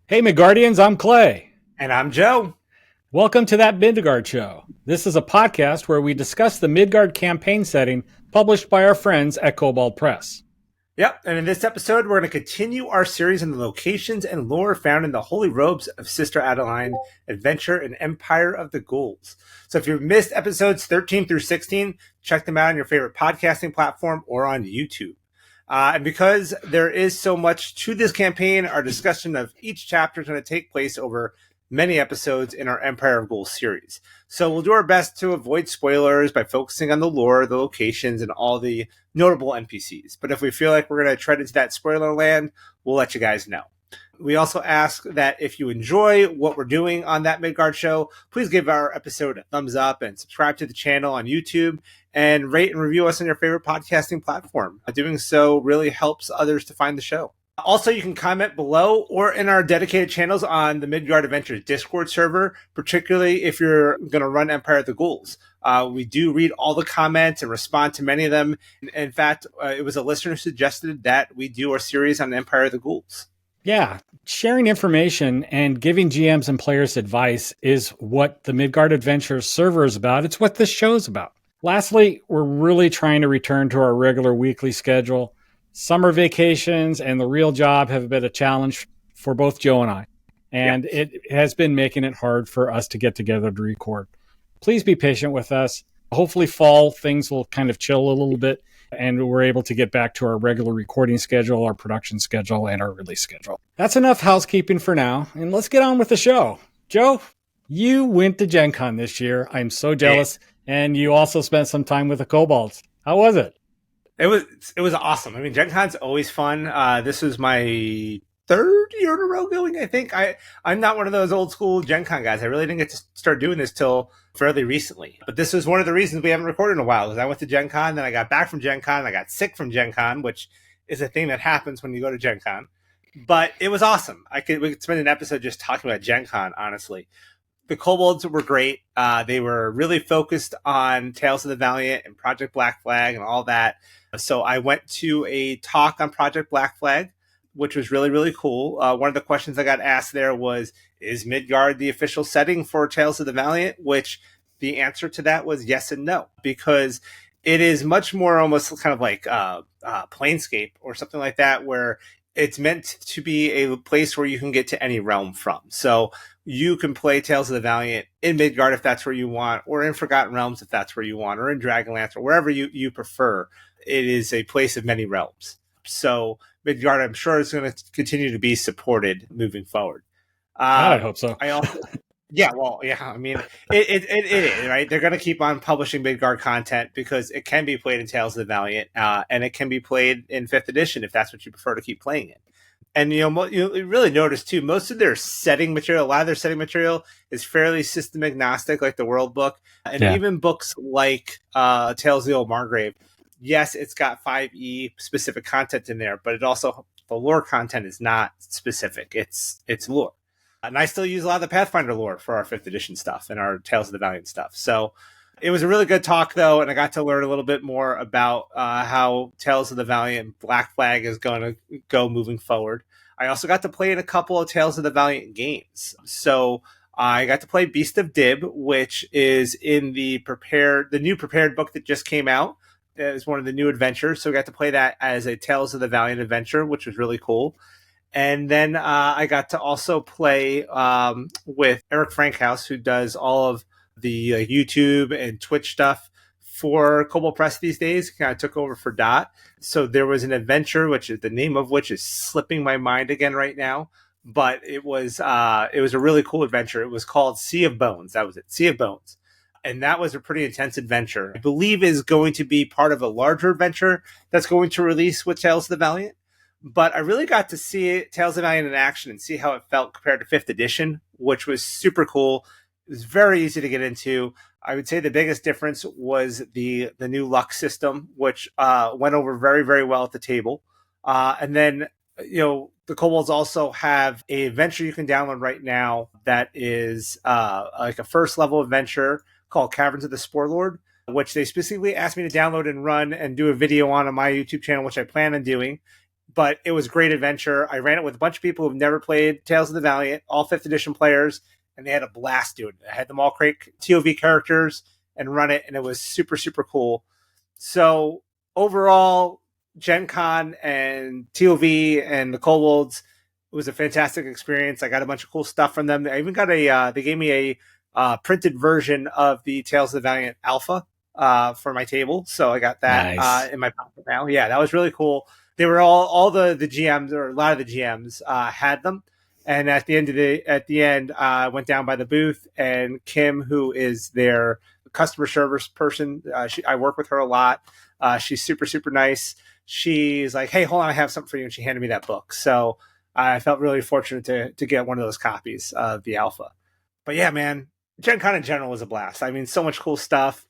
Hey, Midgardians, I'm Clay. And I'm Joe. Welcome to That Midgard Show. This is a podcast where we discuss the Midgard campaign setting published by our friends at koboldpress. Yep, and in this episode, we're going to continue our series on the locations and lore found in the holy robes of Sister Adeline, Adventure, and Empire of the Ghouls. So if you've missed episodes 13 through 16, check them out on your favorite podcasting platform or on YouTube. And because there is so much to this campaign, our discussion of each chapter is going to take place over many episodes in our Empire of Ghouls series. So we'll do our best to avoid spoilers by focusing on the lore, the locations, and all the notable NPCs. But if we feel like we're going to tread into that spoiler land, we'll let you guys know. We also ask that if you enjoy what we're doing on That Midgard Show, please give our episode a thumbs up and subscribe to the channel on YouTube and rate and review us on your favorite podcasting platform. Doing so really helps others to find the show. Also, you can comment below or in our dedicated channels on the Midgard Adventures Discord server, particularly if you're going to run Empire of the Ghouls. We do read all the comments and respond to many of them. In fact, it was a listener who suggested that we do our series on Empire of the Ghouls. Yeah, sharing information and giving GMs and players advice is what the Midgard Adventures server is about. It's what this show is about. Lastly, we're really trying to return to our regular weekly schedule. Summer vacations and the real job have been a challenge for both Joe and I, and It has been making it hard for us to get together to record. Please be patient with us. Hopefully fall, things will kind of chill a little bit, and we're able to get back to our regular recording schedule, our production schedule, and our release schedule. That's enough housekeeping for now, and let's get on with the show. Joe, you went to GenCon this year. I'm so jealous, and you also spent some time with the kobolds. How was it? It was awesome. I mean, Gen Con's always fun. This was my third year in a row going, I think. I'm not one of those old school Gen Con guys. I really didn't get to start doing this till fairly recently. But this was one of the reasons we haven't recorded in a while, because I went to Gen Con, then I got back from Gen Con, and I got sick from Gen Con, which is a thing that happens when you go to Gen Con. But it was awesome. We could spend an episode just talking about Gen Con, honestly. The kobolds were great. They were really focused on Tales of the Valiant and Project Black Flag and all that. So I went to a talk on Project Black Flag, which was really, really cool. One of the questions I got asked there was, is Midgard the official setting for Tales of the Valiant? Which the answer to that was yes and no, because it is much more almost kind of like Planescape or something like that, where it's meant to be a place where you can get to any realm from. So you can play Tales of the Valiant in Midgard if that's where you want, or in Forgotten Realms if that's where you want, or in Dragonlance, or wherever you prefer. It is a place of many realms. So Midgard, I'm sure, is going to continue to be supported moving forward. I hope so. I mean, it is, right? They're going to keep on publishing Midgard content because it can be played in Tales of the Valiant, and it can be played in 5th edition if that's what you prefer to keep playing it. And, you really notice, too, most of their setting material, a lot of their setting material is fairly system agnostic, like the World Book. And even books like Tales of the Old Margrave, yes, it's got 5e specific content in there, but it also, the lore content is not specific. It's lore. And I still use a lot of the Pathfinder lore for our 5th edition stuff and our Tales of the Valiant stuff. So it was a really good talk, though, and I got to learn a little bit more about how Tales of the Valiant Black Flag is going to go moving forward. I also got to play in a couple of Tales of the Valiant games. So I got to play Beast of Dib, which is in the new prepared book that just came out. It's one of the new adventures. So we got to play that as a Tales of the Valiant adventure, which was really cool. And then I got to also play with Eric Frankhouse, who does all of the YouTube and Twitch stuff for koboldpress these days. Kind of took over for Dot. So there was an adventure, which is the name of which is slipping my mind again right now. But it was a really cool adventure. It was called Sea of Bones. That was it, Sea of Bones. And that was a pretty intense adventure. I believe is going to be part of a larger adventure that's going to release with Tales of the Valiant. But I really got to see Tales of the Valiant in action and see how it felt compared to 5th edition, which was super cool. It was very easy to get into. I would say the biggest difference was the new luck system, which went over very, very well at the table. And then, the kobolds also have a adventure you can download right now that is like a first level adventure called Caverns of the Spore Lord, which they specifically asked me to download and run and do a video on my YouTube channel, which I plan on doing. but it was a great adventure. I ran it with a bunch of people who've never played Tales of the Valiant, all 5th edition players, and they had a blast doing it. I had them all create TOV characters and run it, and it was super, super cool. So overall, Gen Con and TOV and the Kobolds, it was a fantastic experience. I got a bunch of cool stuff from them. I even got they gave me a printed version of the Tales of the Valiant Alpha for my table. So I got that Nice. in my pocket now. Yeah, that was really cool. They were all the GMs, or a lot of the GMs had them. And at the end, I went down by the booth, and Kim, who is their customer service person, I work with her a lot. She's super, super nice. She's like, "Hey, hold on, I have something for you," and she handed me that book. So I felt really fortunate to get one of those copies of the Alpha. But yeah, man, Gen Con in general was a blast. I mean, so much cool stuff.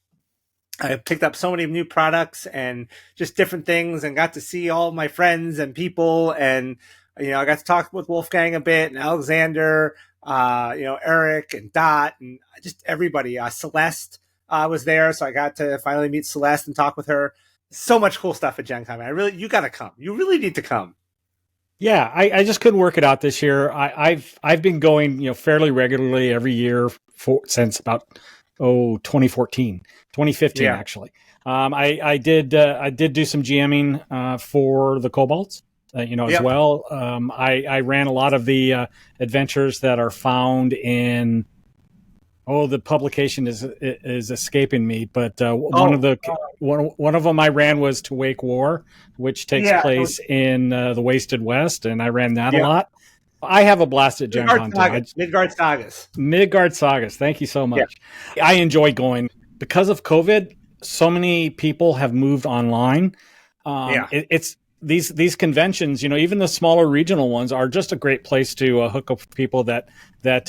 I picked up so many new products and just different things, and got to see all my friends and people. And, I got to talk with Wolfgang a bit, and Alexander, Eric and Dot, and just everybody. Celeste was there, so I got to finally meet Celeste and talk with her. So much cool stuff at Gen Con. You got to come. You really need to come. Yeah, I just couldn't work it out this year. I've been going, fairly regularly every year since about 2014, 2015 actually. I did do some GMing for the Kobolds, as well. I ran a lot of the adventures that are found in. The publication is escaping me, but one of them I ran was To Wake War, which takes place in the Wasted West, and I ran that a lot. I have a blast at Gen Con. Midgard Sagas. Midgard Sagas. Thank you so much. Yeah. I enjoy going. Because of COVID, so many people have moved online. It's these conventions, even the smaller regional ones, are just a great place to hook up people that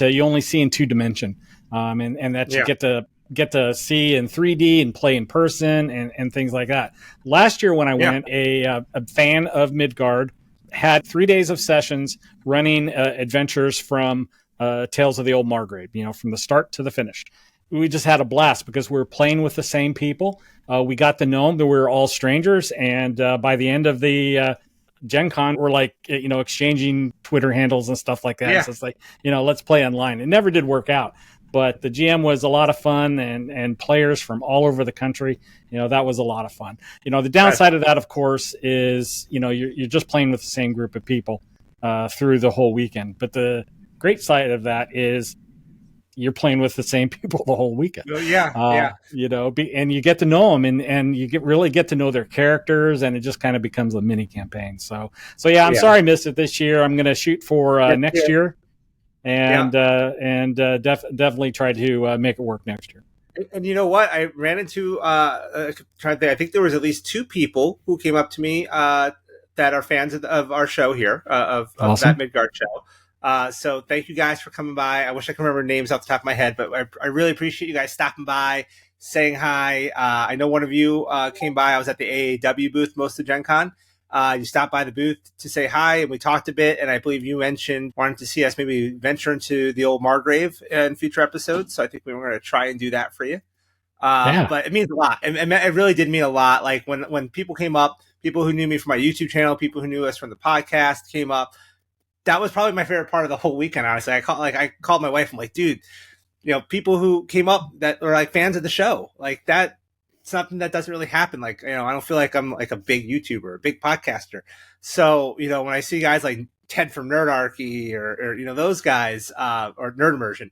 you only see in 2-dimension. And that you get to see in 3D and play in person and things like that. Last year when I went, a fan of Midgard had 3 days of sessions running adventures from Tales of the Old Margrave, from the start to the finish. We just had a blast because we were playing with the same people. We got to know them, that we were all strangers. And by the end of the Gen Con, we're like, exchanging Twitter handles and stuff like that. So it's like, let's play online. It never did work out. But the GM was a lot of fun, and players from all over the country, that was a lot of fun. The downside of that, of course, is, you're just playing with the same group of people through the whole weekend. But the great side of that is you're playing with the same people the whole weekend. And you get to know them, and you really get to know their characters, and it just kind of becomes a mini campaign. So I'm sorry I missed it this year. I'm going to shoot for next year. And definitely try to make it work next year. And you know what? I ran into I think there was at least 2 people who came up to me that are fans of our show here, of That Midgard Show. So thank you guys for coming by. I wish I could remember names off the top of my head, but I really appreciate you guys stopping by, saying hi. I know one of you came by. I was at the AAW booth most of Gen Con. You stopped by the booth to say hi, and we talked a bit, and I believe you mentioned wanting to see us maybe venture into the old Margrave in future episodes, so I think we were going to try and do that for you. But it means a lot. It really did mean a lot. Like when people came up, people who knew me from my YouTube channel, people who knew us from the podcast came up, that was probably my favorite part of the whole weekend, honestly. I called my wife, I'm like, dude, people who came up that were like fans of the show, like that, something that doesn't really happen. Like, I don't feel like I'm like a big YouTuber, a big podcaster. So, when I see guys like Ted from Nerdarchy or those guys, or Nerd Immersion,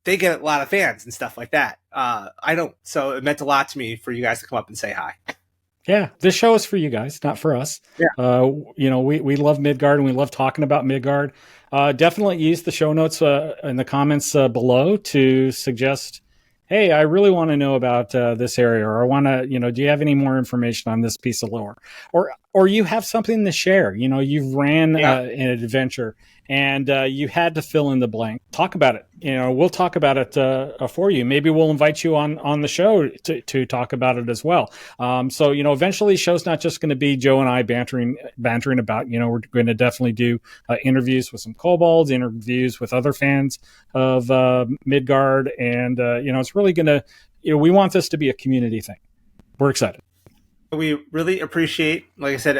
they get a lot of fans and stuff like that. I don't. So it meant a lot to me for you guys to come up and say hi. Yeah, this show is for you guys, not for us. Yeah. We love Midgard, and we love talking about Midgard. Definitely use the show notes in the comments below to suggest, hey, I really want to know about this area, or I want to, do you have any more information on this piece of lore? Or you have something to share. You've ran an adventure, and you had to fill in the blank. Talk about it. We'll talk about it for you. Maybe we'll invite you on the show to talk about it as well. So, eventually the show's not just going to be Joe and I bantering about, we're going to definitely do interviews with some kobolds, interviews with other fans of Midgard. And, it's really going to, we want this to be a community thing. We're excited. We really appreciate, like I said,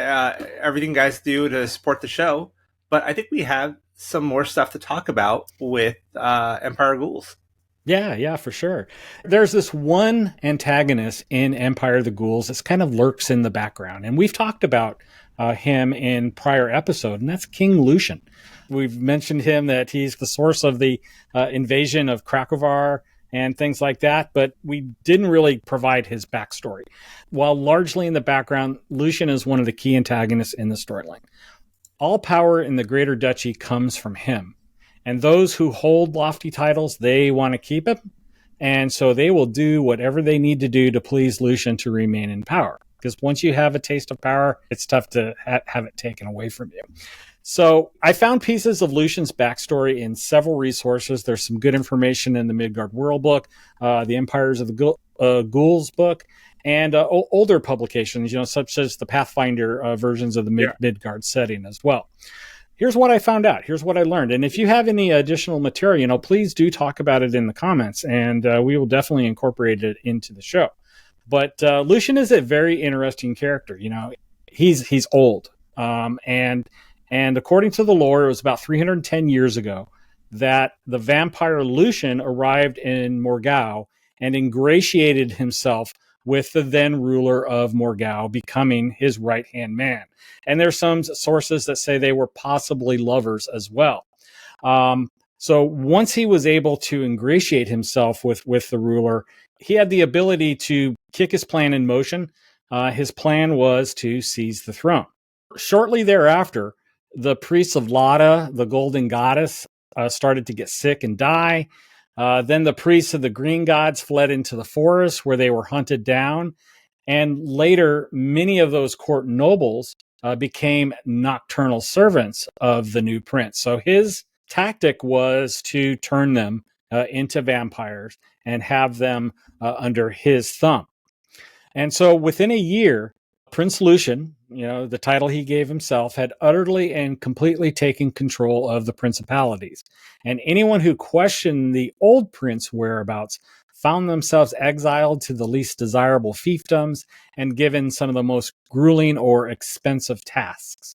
everything you guys do to support the show. But I think we have some more stuff to talk about with Empire Ghouls. Yeah, for sure. There's this one antagonist in Empire of the Ghouls that kind of lurks in the background. And we've talked about him in prior episode, and that's King Lucian. We've mentioned him that he's the source of the invasion of Krakovar and things like that, but we didn't really provide his backstory. While largely in the background, Lucian is one of the key antagonists in the storyline. All power in the Greater Duchy comes from him. And those who hold lofty titles, they want to keep it. And so they will do whatever they need to do to please Lucian to remain in power. Because once you have a taste of power, it's tough to have it taken away from you. So I found pieces of Lucian's backstory in several resources. There's some good information in the Midgard World book, the Empires of the Ghouls book, and older publications, such as the Pathfinder versions of the Midgard setting as well. Here's what I found out. Here's what I learned. And if you have any additional material, please do talk about it in the comments, and we will definitely incorporate it into the show. But Lucian is a very interesting character. He's old, and according to the lore, it was about 310 years ago that the vampire Lucian arrived in Morgau and ingratiated himself with the then ruler of Morgau, becoming his right-hand man. And there's some sources that say they were possibly lovers as well. So once he was able to ingratiate himself with the ruler, he had the ability to kick his plan in motion. His plan was to seize the throne. Shortly thereafter, the priests of Lada, the golden goddess, started to get sick and die. Then the priests of the green gods fled into the forest where they were hunted down. And later, many of those court nobles became nocturnal servants of the new prince. So his tactic was to turn them into vampires and have them under his thumb. And so within a year, Prince Lucian, the title he gave himself, had utterly and completely taken control of the principalities. And anyone who questioned the old prince whereabouts found themselves exiled to the least desirable fiefdoms and given some of the most grueling or expensive tasks.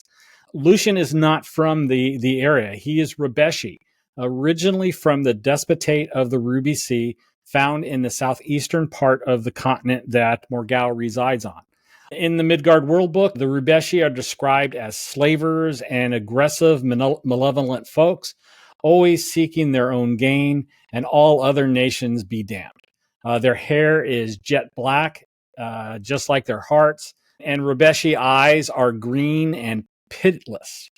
Lucian is not from the area. He is Rebeshi, originally from the despotate of the Ruby Sea, found in the southeastern part of the continent that Morgau resides on. In the Midgard World book, the Rubeshi are described as slavers and aggressive, malevolent folks, always seeking their own gain, and all other nations be damned. Their hair is jet black, just like their hearts, and Rubeshi eyes are green and pitiless.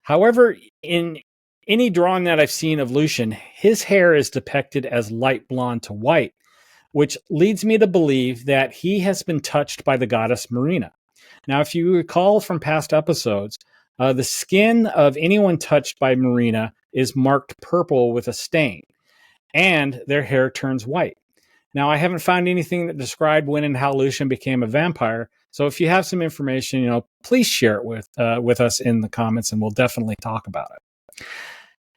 However, in any drawing that I've seen of Lucian, his hair is depicted as light blonde to white, which leads me to believe that he has been touched by the goddess Marina. Now, if you recall from past episodes, the skin of anyone touched by Marina is marked purple with a stain, and their hair turns white. Now, I haven't found anything that described when and how Lucian became a vampire, so if you have some information, please share it with us in the comments, and we'll definitely talk about it.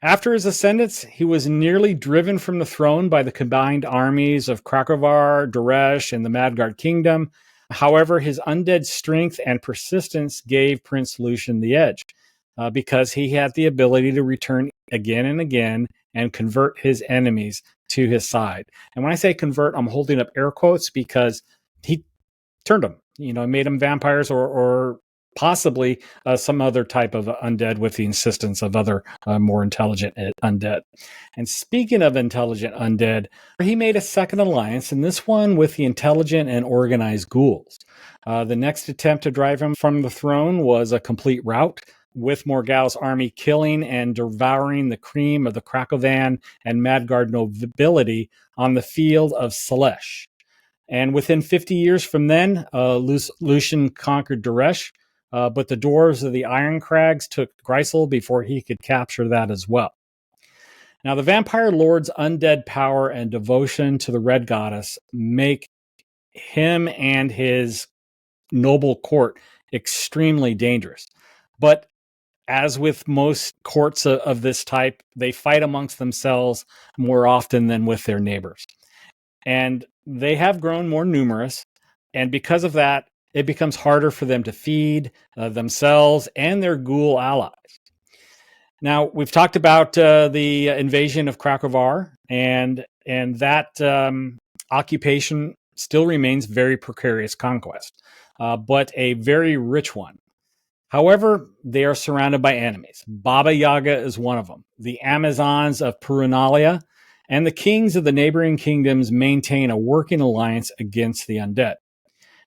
After his ascendance, he was nearly driven from the throne by the combined armies of Krakovar, Duresh, and the Midgard Kingdom. However, his undead strength and persistence gave Prince Lucian the edge, because he had the ability to return again and again and convert his enemies to his side. And when I say convert, I'm holding up air quotes because he turned them, made them vampires or possibly some other type of undead with the insistence of other more intelligent undead. And speaking of intelligent undead, he made a second alliance, and this one with the intelligent and organized ghouls. The next attempt to drive him from the throne was a complete rout, with Morgau's army killing and devouring the cream of the Krakovan and Midgard nobility on the field of Selesh. And within 50 years from then, Lucian conquered Duresh, but the dwarves of the Iron Crags took Grisel before he could capture that as well. Now, the Vampire Lord's undead power and devotion to the Red Goddess make him and his noble court extremely dangerous. But as with most courts of this type, they fight amongst themselves more often than with their neighbors. And they have grown more numerous. And because of that, it becomes harder for them to feed themselves and their ghoul allies. Now, we've talked about the invasion of Krakovar, and that occupation still remains very precarious conquest, but a very rich one. However, they are surrounded by enemies. Baba Yaga is one of them. The Amazons of Perunalia and the kings of the neighboring kingdoms maintain a working alliance against the undead.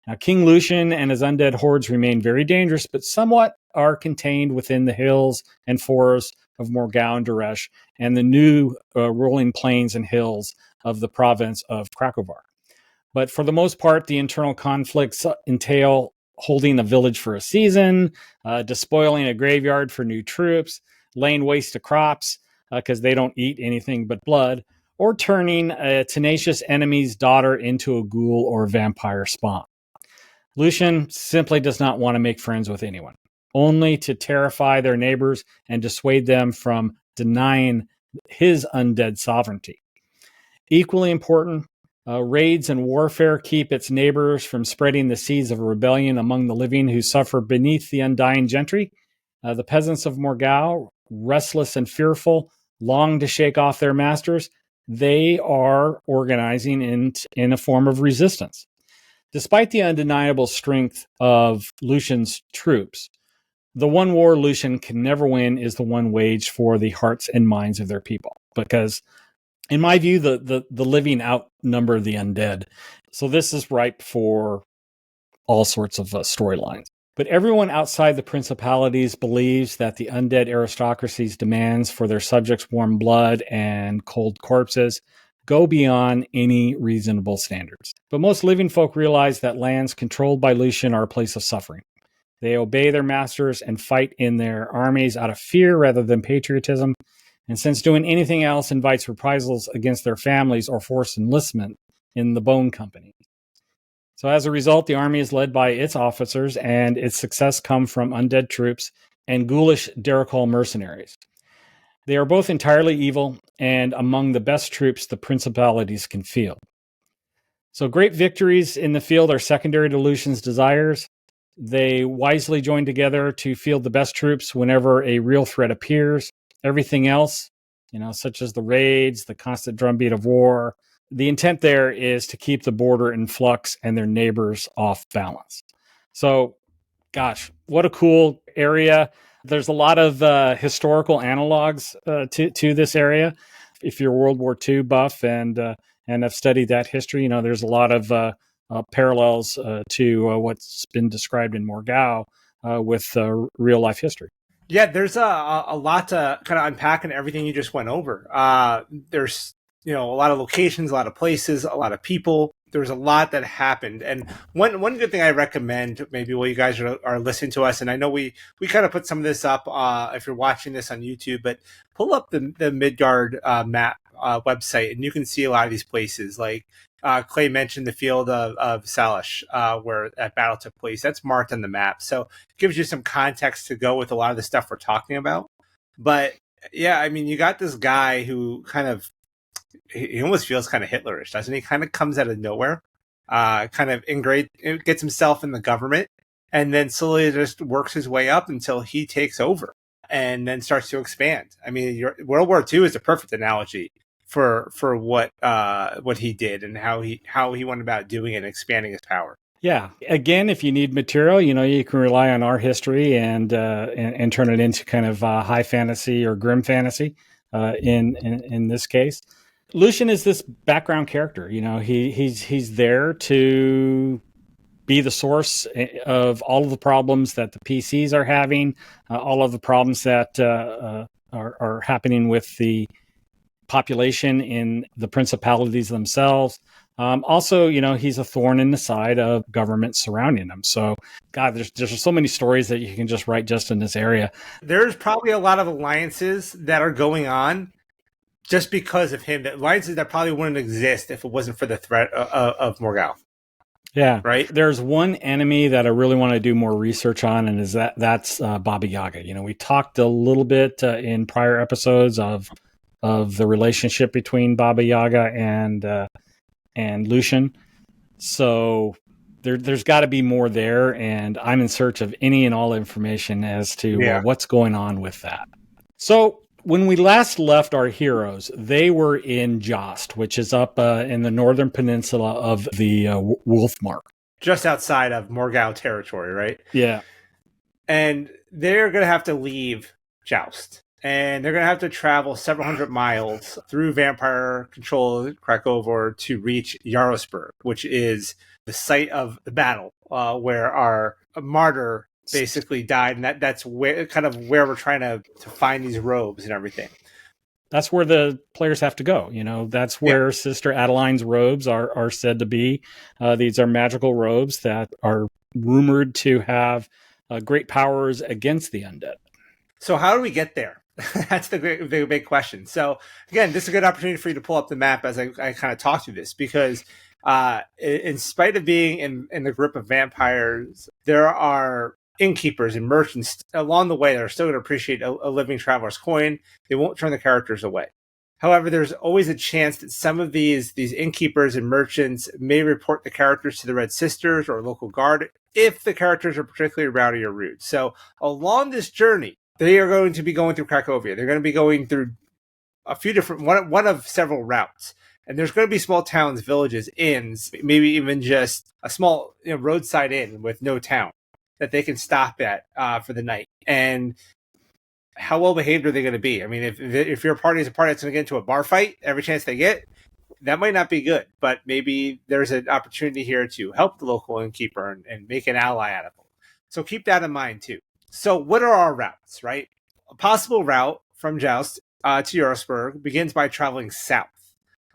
Now, King Lucian and his undead hordes remain very dangerous, but somewhat are contained within the hills and forests of Morgau and Duresh and the new rolling plains and hills of the province of Krakovar. But for the most part, the internal conflicts entail holding a village for a season, despoiling a graveyard for new troops, laying waste to crops because they don't eat anything but blood, or turning a tenacious enemy's daughter into a ghoul or vampire spawn. Lucian simply does not want to make friends with anyone, only to terrify their neighbors and dissuade them from denying his undead sovereignty. Equally important, raids and warfare keep its neighbors from spreading the seeds of rebellion among the living who suffer beneath the undying gentry. The peasants of Morgau, restless and fearful, long to shake off their masters. They are organizing in a form of resistance. Despite the undeniable strength of Lucian's troops, the one war Lucian can never win is the one waged for the hearts and minds of their people. Because, in my view, the living outnumber the undead. So this is ripe for all sorts of storylines. But everyone outside the principalities believes that the undead aristocracy's demands for their subjects' warm blood and cold corpses go beyond any reasonable standards. But most living folk realize that lands controlled by Lucian are a place of suffering. They obey their masters and fight in their armies out of fear rather than patriotism. And since doing anything else invites reprisals against their families or forced enlistment in the Bone Company. So as a result, the army is led by its officers, and its success comes from undead troops and ghoulish Darikal mercenaries. They are both entirely evil and among the best troops the principalities can field. So great victories in the field are secondary to Lucian's desires. They wisely join together to field the best troops whenever a real threat appears. Everything else, such as the raids, the constant drumbeat of war, the intent there is to keep the border in flux and their neighbors off balance. So, gosh, what a cool area. There's a lot of historical analogs to this area. If you're World War II buff and have studied that history, there's a lot of parallels to what's been described in Morgau with real life history. Yeah, there's a lot to kind of unpack in everything you just went over. There's a lot of locations, a lot of places, a lot of people. There's a lot that happened. And one good thing I recommend, maybe while you guys are listening to us, and I know we kind of put some of this up if you're watching this on YouTube, but pull up the Midgard map website, and you can see a lot of these places. Like Clay mentioned the field of Salish, where that battle took place. That's marked on the map. So it gives you some context to go with a lot of the stuff we're talking about. But yeah, I mean, you got this guy who he almost feels kind of Hitlerish, doesn't he? Kind of comes out of nowhere, kind of gets himself in the government, and then slowly just works his way up until he takes over and then starts to expand. I mean, World War II is a perfect analogy for what he did and how he went about doing it and expanding his power. Yeah. Again, if you need material, you can rely on our history and turn it into kind of high fantasy or grim fantasy in this case. Lucian is this background character. He's there to be the source of all of the problems that the PCs are having, all of the problems that are happening with the population in the principalities themselves. Also, he's a thorn in the side of government surrounding him. So, God, there's so many stories that you can just write just in this area. There's probably a lot of alliances that are going on just because of him. Alliances that probably wouldn't exist if it wasn't for the threat of Morgau. Yeah. Right. There's one enemy that I really want to do more research on, and that's Baba Yaga. We talked a little bit in prior episodes of the relationship between Baba Yaga and Lucian. So there's got to be more there, and I'm in search of any and all information as to what's going on with that. So when we last left our heroes, they were in Jost, which is up in the northern peninsula of the Wolfmark. Just outside of Morgau territory, right? Yeah. And they're going to have to leave Joust. And they're going to have to travel several hundred miles through vampire-controlled Krakovar to reach Yarosbirg, which is the site of the battle where our martyr basically died. And that's where we're trying to find these robes and everything. That's where the players have to go. That's where Sister Adeline's robes are said to be. These are magical robes that are rumored to have great powers against the undead. So how do we get there? That's the big question. So again, this is a good opportunity for you to pull up the map as I kind of talk through this, because in spite of being in the group of vampires, there are innkeepers and merchants along the way that are still going to appreciate a living traveler's coin. They won't turn the characters away. However, there's always a chance that some of these innkeepers and merchants may report the characters to the Red Sisters or local guard if the characters are particularly rowdy or rude. So along this journey, they are going to be going through Krakovia. They're going to be going through a few different, one of several routes. And there's going to be small towns, villages, inns, maybe even just a small roadside inn with no town that they can stop at for the night. And how well behaved are they going to be? I mean, if your party is a party that's going to get into a bar fight every chance they get, that might not be good. But maybe there's an opportunity here to help the local innkeeper and make an ally out of them. So keep that in mind too. So what are our routes, right? A possible route from Joust to Yarosbirg begins by traveling south.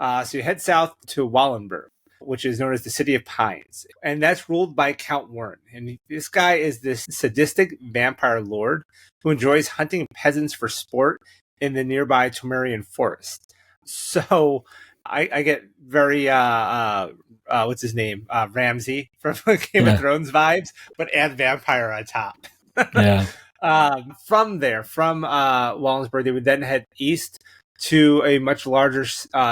So you head south to Wallenbirg, which is known as the City of Pines. And that's ruled by Count Wern. And this guy is this sadistic vampire lord who enjoys hunting peasants for sport in the nearby Temerian forest. So I get very, what's his name? Ramsay from Game of Thrones vibes, but add vampire on top. Yeah. From Wallenberg, they would then head east to a much larger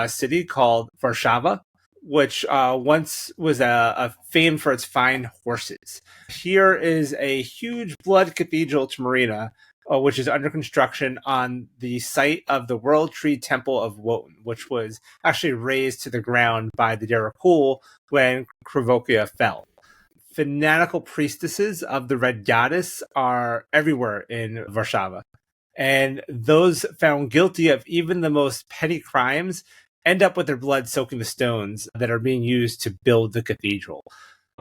city called Varshava, which once was a famed for its fine horses. Here is a huge blood cathedral to Marina, which is under construction on the site of the World Tree Temple of Wotan, which was actually razed to the ground by the Derakul when Krakovar fell. Fanatical priestesses of the Red Goddess are everywhere in Varshava. And those found guilty of even the most petty crimes end up with their blood soaking the stones that are being used to build the cathedral.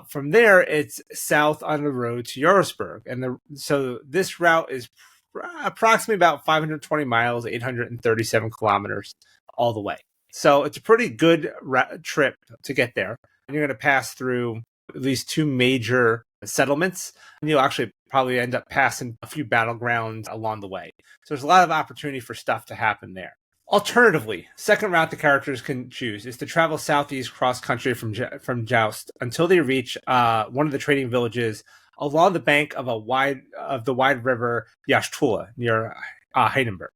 From there, it's south on the road to Yarosbirg. And so this route is approximately about 520 miles, 837 kilometers all the way. So it's a pretty good trip to get there. And you're going to pass through at least two major settlements, and you'll actually probably end up passing a few battlegrounds along the way. So there's a lot of opportunity for stuff to happen there. Alternatively, second route the characters can choose is to travel southeast cross country from Joust until they reach one of the trading villages along the bank of the wide river Yoshtula near Heiderbirg.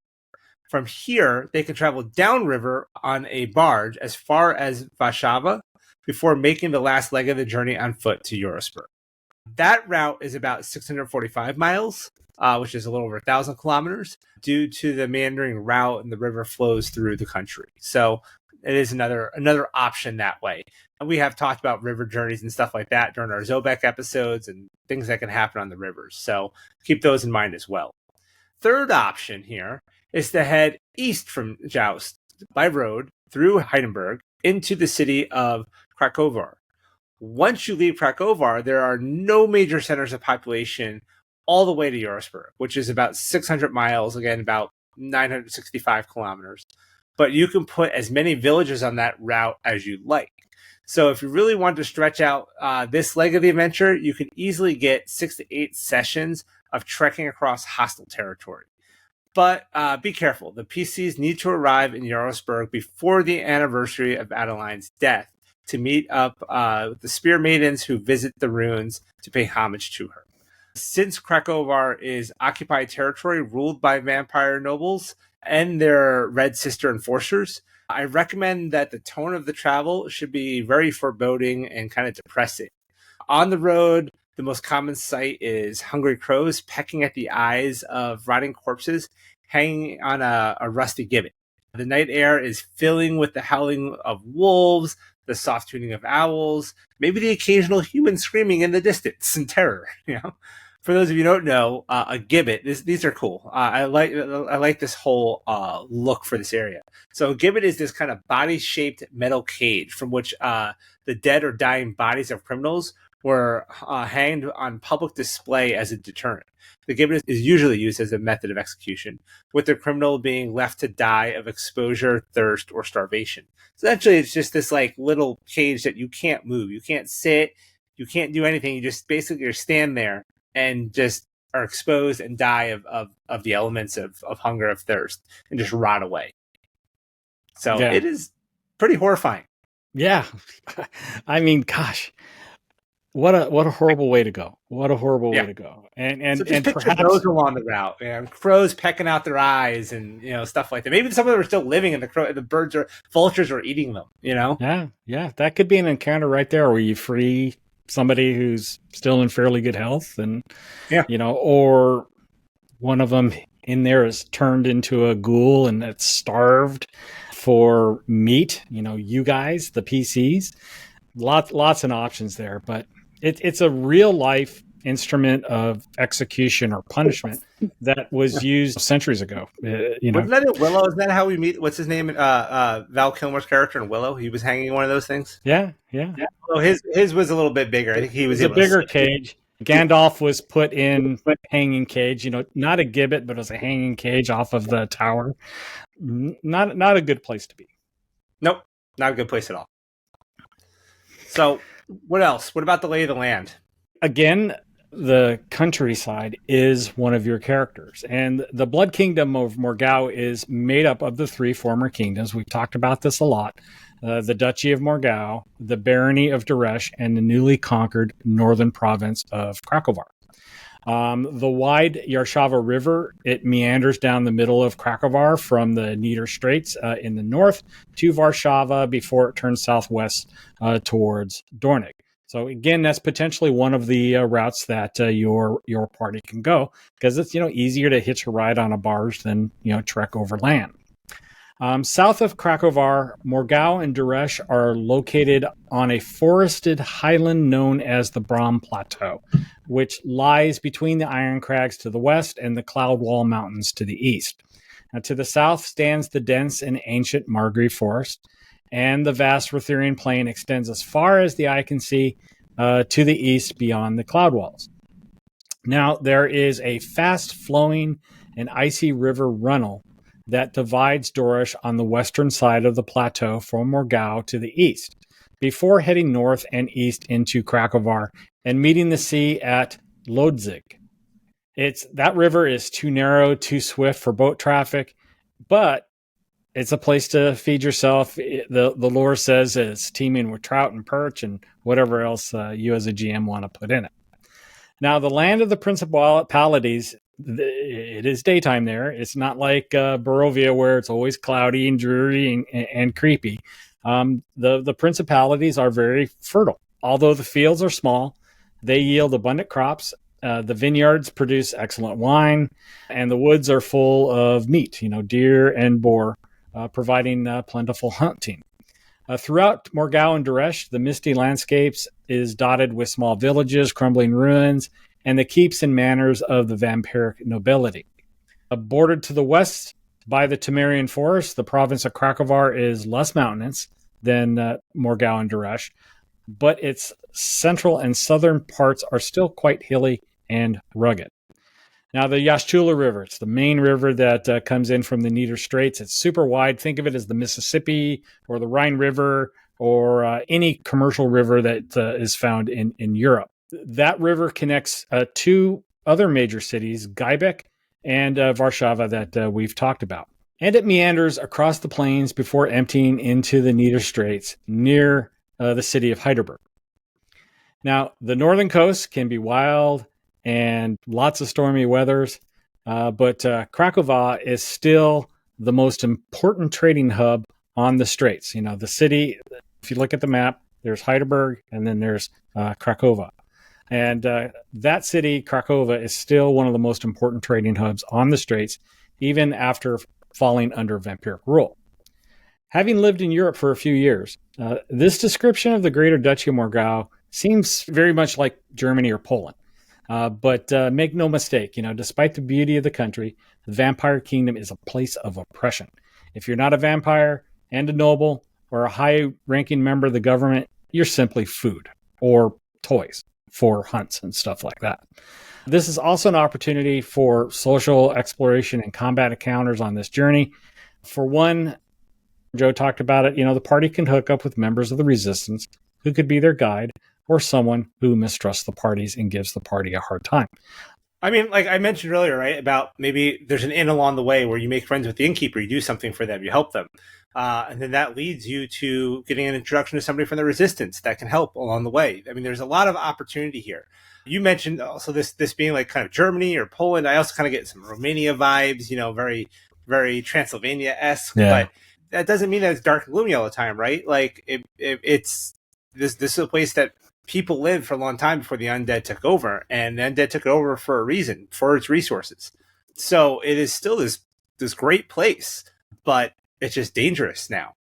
From here, they can travel downriver on a barge as far as Varshava before making the last leg of the journey on foot to Yarosbirg. That route is about 645 miles, which is a little over 1,000 kilometers, due to the meandering route and the river flows through the country. So it is another option that way. And we have talked about river journeys and stuff like that during our Zobek episodes and things that can happen on the rivers. So keep those in mind as well. Third option here is to head east from Joust by road through Heiderbirg into the city of Krakovar. Once you leave Krakovar, there are no major centers of population all the way to Yarosbirg, which is about 600 miles, again, about 965 kilometers. But you can put as many villages on that route as you like. So if you really want to stretch out this leg of the adventure, you can easily get 6 to 8 sessions of trekking across hostile territory. But be careful. The PCs need to arrive in Yarosbirg before the anniversary of Adeline's death to meet up with the Spear Maidens who visit the ruins to pay homage to her. Since Krakovar is occupied territory ruled by vampire nobles and their Red Sister enforcers, I recommend that the tone of the travel should be very foreboding and kind of depressing. On the road, the most common sight is hungry crows pecking at the eyes of rotting corpses hanging on a rusty gibbet. The night air is filling with the howling of wolves, the soft tuning of owls, maybe the occasional human screaming in the distance in terror. For those of you who don't know, a gibbet. These are cool. I like this whole look for this area. So a gibbet is this kind of body-shaped metal cage from which the dead or dying bodies of criminals were hanged on public display as a deterrent. The gibbet is usually used as a method of execution, with the criminal being left to die of exposure, thirst, or starvation. So actually, it's just this like little cage that you can't move. You can't sit. You can't do anything. You just basically stand there and just are exposed and die of the elements of hunger, of thirst, and just rot away. So It is pretty horrifying. Yeah. I mean, gosh, what a horrible way to go. What a horrible way to go. And so just perhaps those along the route, crows pecking out their eyes and stuff like that. Maybe some of them are still living and the birds or vultures are eating them, Yeah. That could be an encounter right there where you free somebody who's still in fairly good health and or one of them in there is turned into a ghoul and it's starved for meat, you guys, the PCs, lots of options there, but it's a real life instrument of execution or punishment that was used centuries ago. Wasn't that in Willow? Isn't that how we meet? What's his name? Val Kilmer's character in Willow. He was hanging in one of those things. Yeah. Well, his was a little bit bigger. I think he was a bigger cage. Gandalf was put in hanging cage. Not a gibbet, but it was a hanging cage off of the tower. Not a good place to be. Nope, not a good place at all. So, what else? What about the lay of the land? Again, the countryside is one of your characters. And the Blood Kingdom of Morgau is made up of the three former kingdoms. We've talked about this a lot. The Duchy of Morgau, the Barony of Duresh, and the newly conquered northern province of Krakovar. The wide Yarosbirg River, it meanders down the middle of Krakovar from the Nieder Straits in the north to Varshava before it turns southwest towards Dornig. So again, that's potentially one of the routes that your party can go because it's easier to hitch a ride on a barge than trek over land. South of Krakovar, Morgau and Duresh are located on a forested highland known as the Bram Plateau, which lies between the Iron Crags to the west and the Cloud Wall Mountains to the east. Now, to the south stands the dense and ancient Margrave Forest, and the vast Ritherian Plain extends as far as the eye can see to the east beyond the cloud walls. Now, there is a fast-flowing and icy river Runnel that divides Duresh on the western side of the plateau from Morgau to the east, before heading north and east into Krakovar and meeting the sea at Lodzig. That river is too narrow, too swift for boat traffic, but it's a place to feed yourself. The lore says it's teeming with trout and perch and whatever else you as a GM want to put in it. Now, the land of the principalities, it is daytime there. It's not like Barovia where it's always cloudy and dreary and creepy. The principalities are very fertile. Although the fields are small, they yield abundant crops. The vineyards produce excellent wine, and the woods are full of meat, deer and boar, providing plentiful hunting. Throughout Morgau and Duresh, the misty landscapes is dotted with small villages, crumbling ruins, and the keeps and manors of the vampiric nobility. Bordered to the west by the Temerian Forest, the province of Krakovar is less mountainous than Morgau and Duresh, but its central and southern parts are still quite hilly and rugged. Now, the Yoshtula River, it's the main river that comes in from the Nieder Straits. It's super wide. Think of it as the Mississippi or the Rhine River or any commercial river that is found in Europe. That river connects two other major cities, Heiderbirg and Varshava, that we've talked about. And it meanders across the plains before emptying into the Nieder Straits near the city of Heiderbirg. Now, the northern coast can be wild and lots of stormy weathers, but Krakova is still the most important trading hub on the straits. The city, if you look at the map, there's Heiderbirg and then there's Krakova. And that city, Krakova, is still one of the most important trading hubs on the Straits, even after falling under vampiric rule. Having lived in Europe for a few years, this description of the Greater Duchy of Morgau seems very much like Germany or Poland. But make no mistake, despite the beauty of the country, the vampire kingdom is a place of oppression. If you're not a vampire and a noble or a high-ranking member of the government, you're simply food or toys for hunts and stuff like that. This is also an opportunity for social exploration and combat encounters on this journey. For one, Joe talked about it, the party can hook up with members of the resistance who could be their guide or someone who mistrusts the parties and gives the party a hard time. I mean, like I mentioned earlier, right, about maybe there's an inn along the way where you make friends with the innkeeper, you do something for them, you help them. And then that leads you to getting an introduction to somebody from the resistance that can help along the way. I mean, there's a lot of opportunity here. You mentioned also this being like kind of Germany or Poland. I also kind of get some Romania vibes, very, very Transylvania-esque. Yeah. But that doesn't mean that it's dark and gloomy all the time, right? Like it's this is a place that people lived for a long time before the undead took over, and the undead took it over for a reason, for its resources. So it is still this great place, but it's just dangerous now.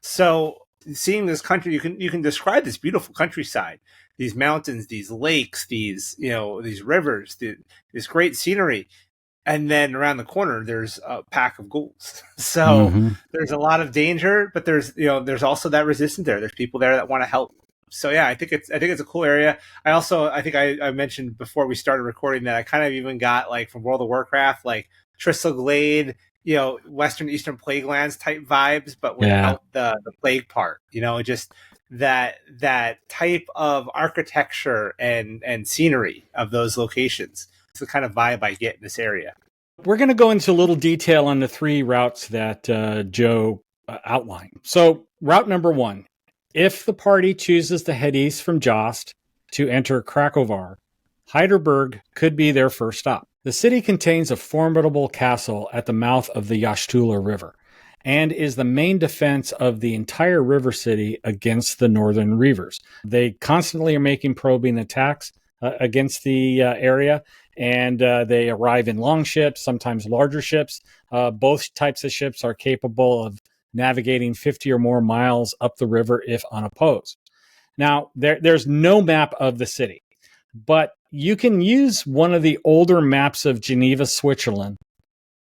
So seeing this country, you can describe this beautiful countryside, these mountains, these lakes, these rivers, this great scenery. And then around the corner, there's a pack of ghouls. So there's a lot of danger, but there's also that resistance there. There's people there that want to help. So yeah, I think it's a cool area. I think I mentioned before we started recording that I kind of even got like from World of Warcraft, like Tristle Glade, Western Eastern Plague Lands type vibes, but without the plague part. Just that type of architecture and scenery of those locations. It's the kind of vibe I get in this area. We're going to go into a little detail on the 3 routes that Joe outlined. So route number 1, if the party chooses to head east from Jost to enter Krakovar, Heiderbirg could be their first stop. The city contains a formidable castle at the mouth of the Yoshtula River and is the main defense of the entire river city against the northern reavers. They constantly are making probing attacks against the area, and they arrive in long ships, sometimes larger ships. Both types of ships are capable of navigating 50 or more miles up the river if unopposed. Now, there's no map of the city, but you can use one of the older maps of Geneva, Switzerland,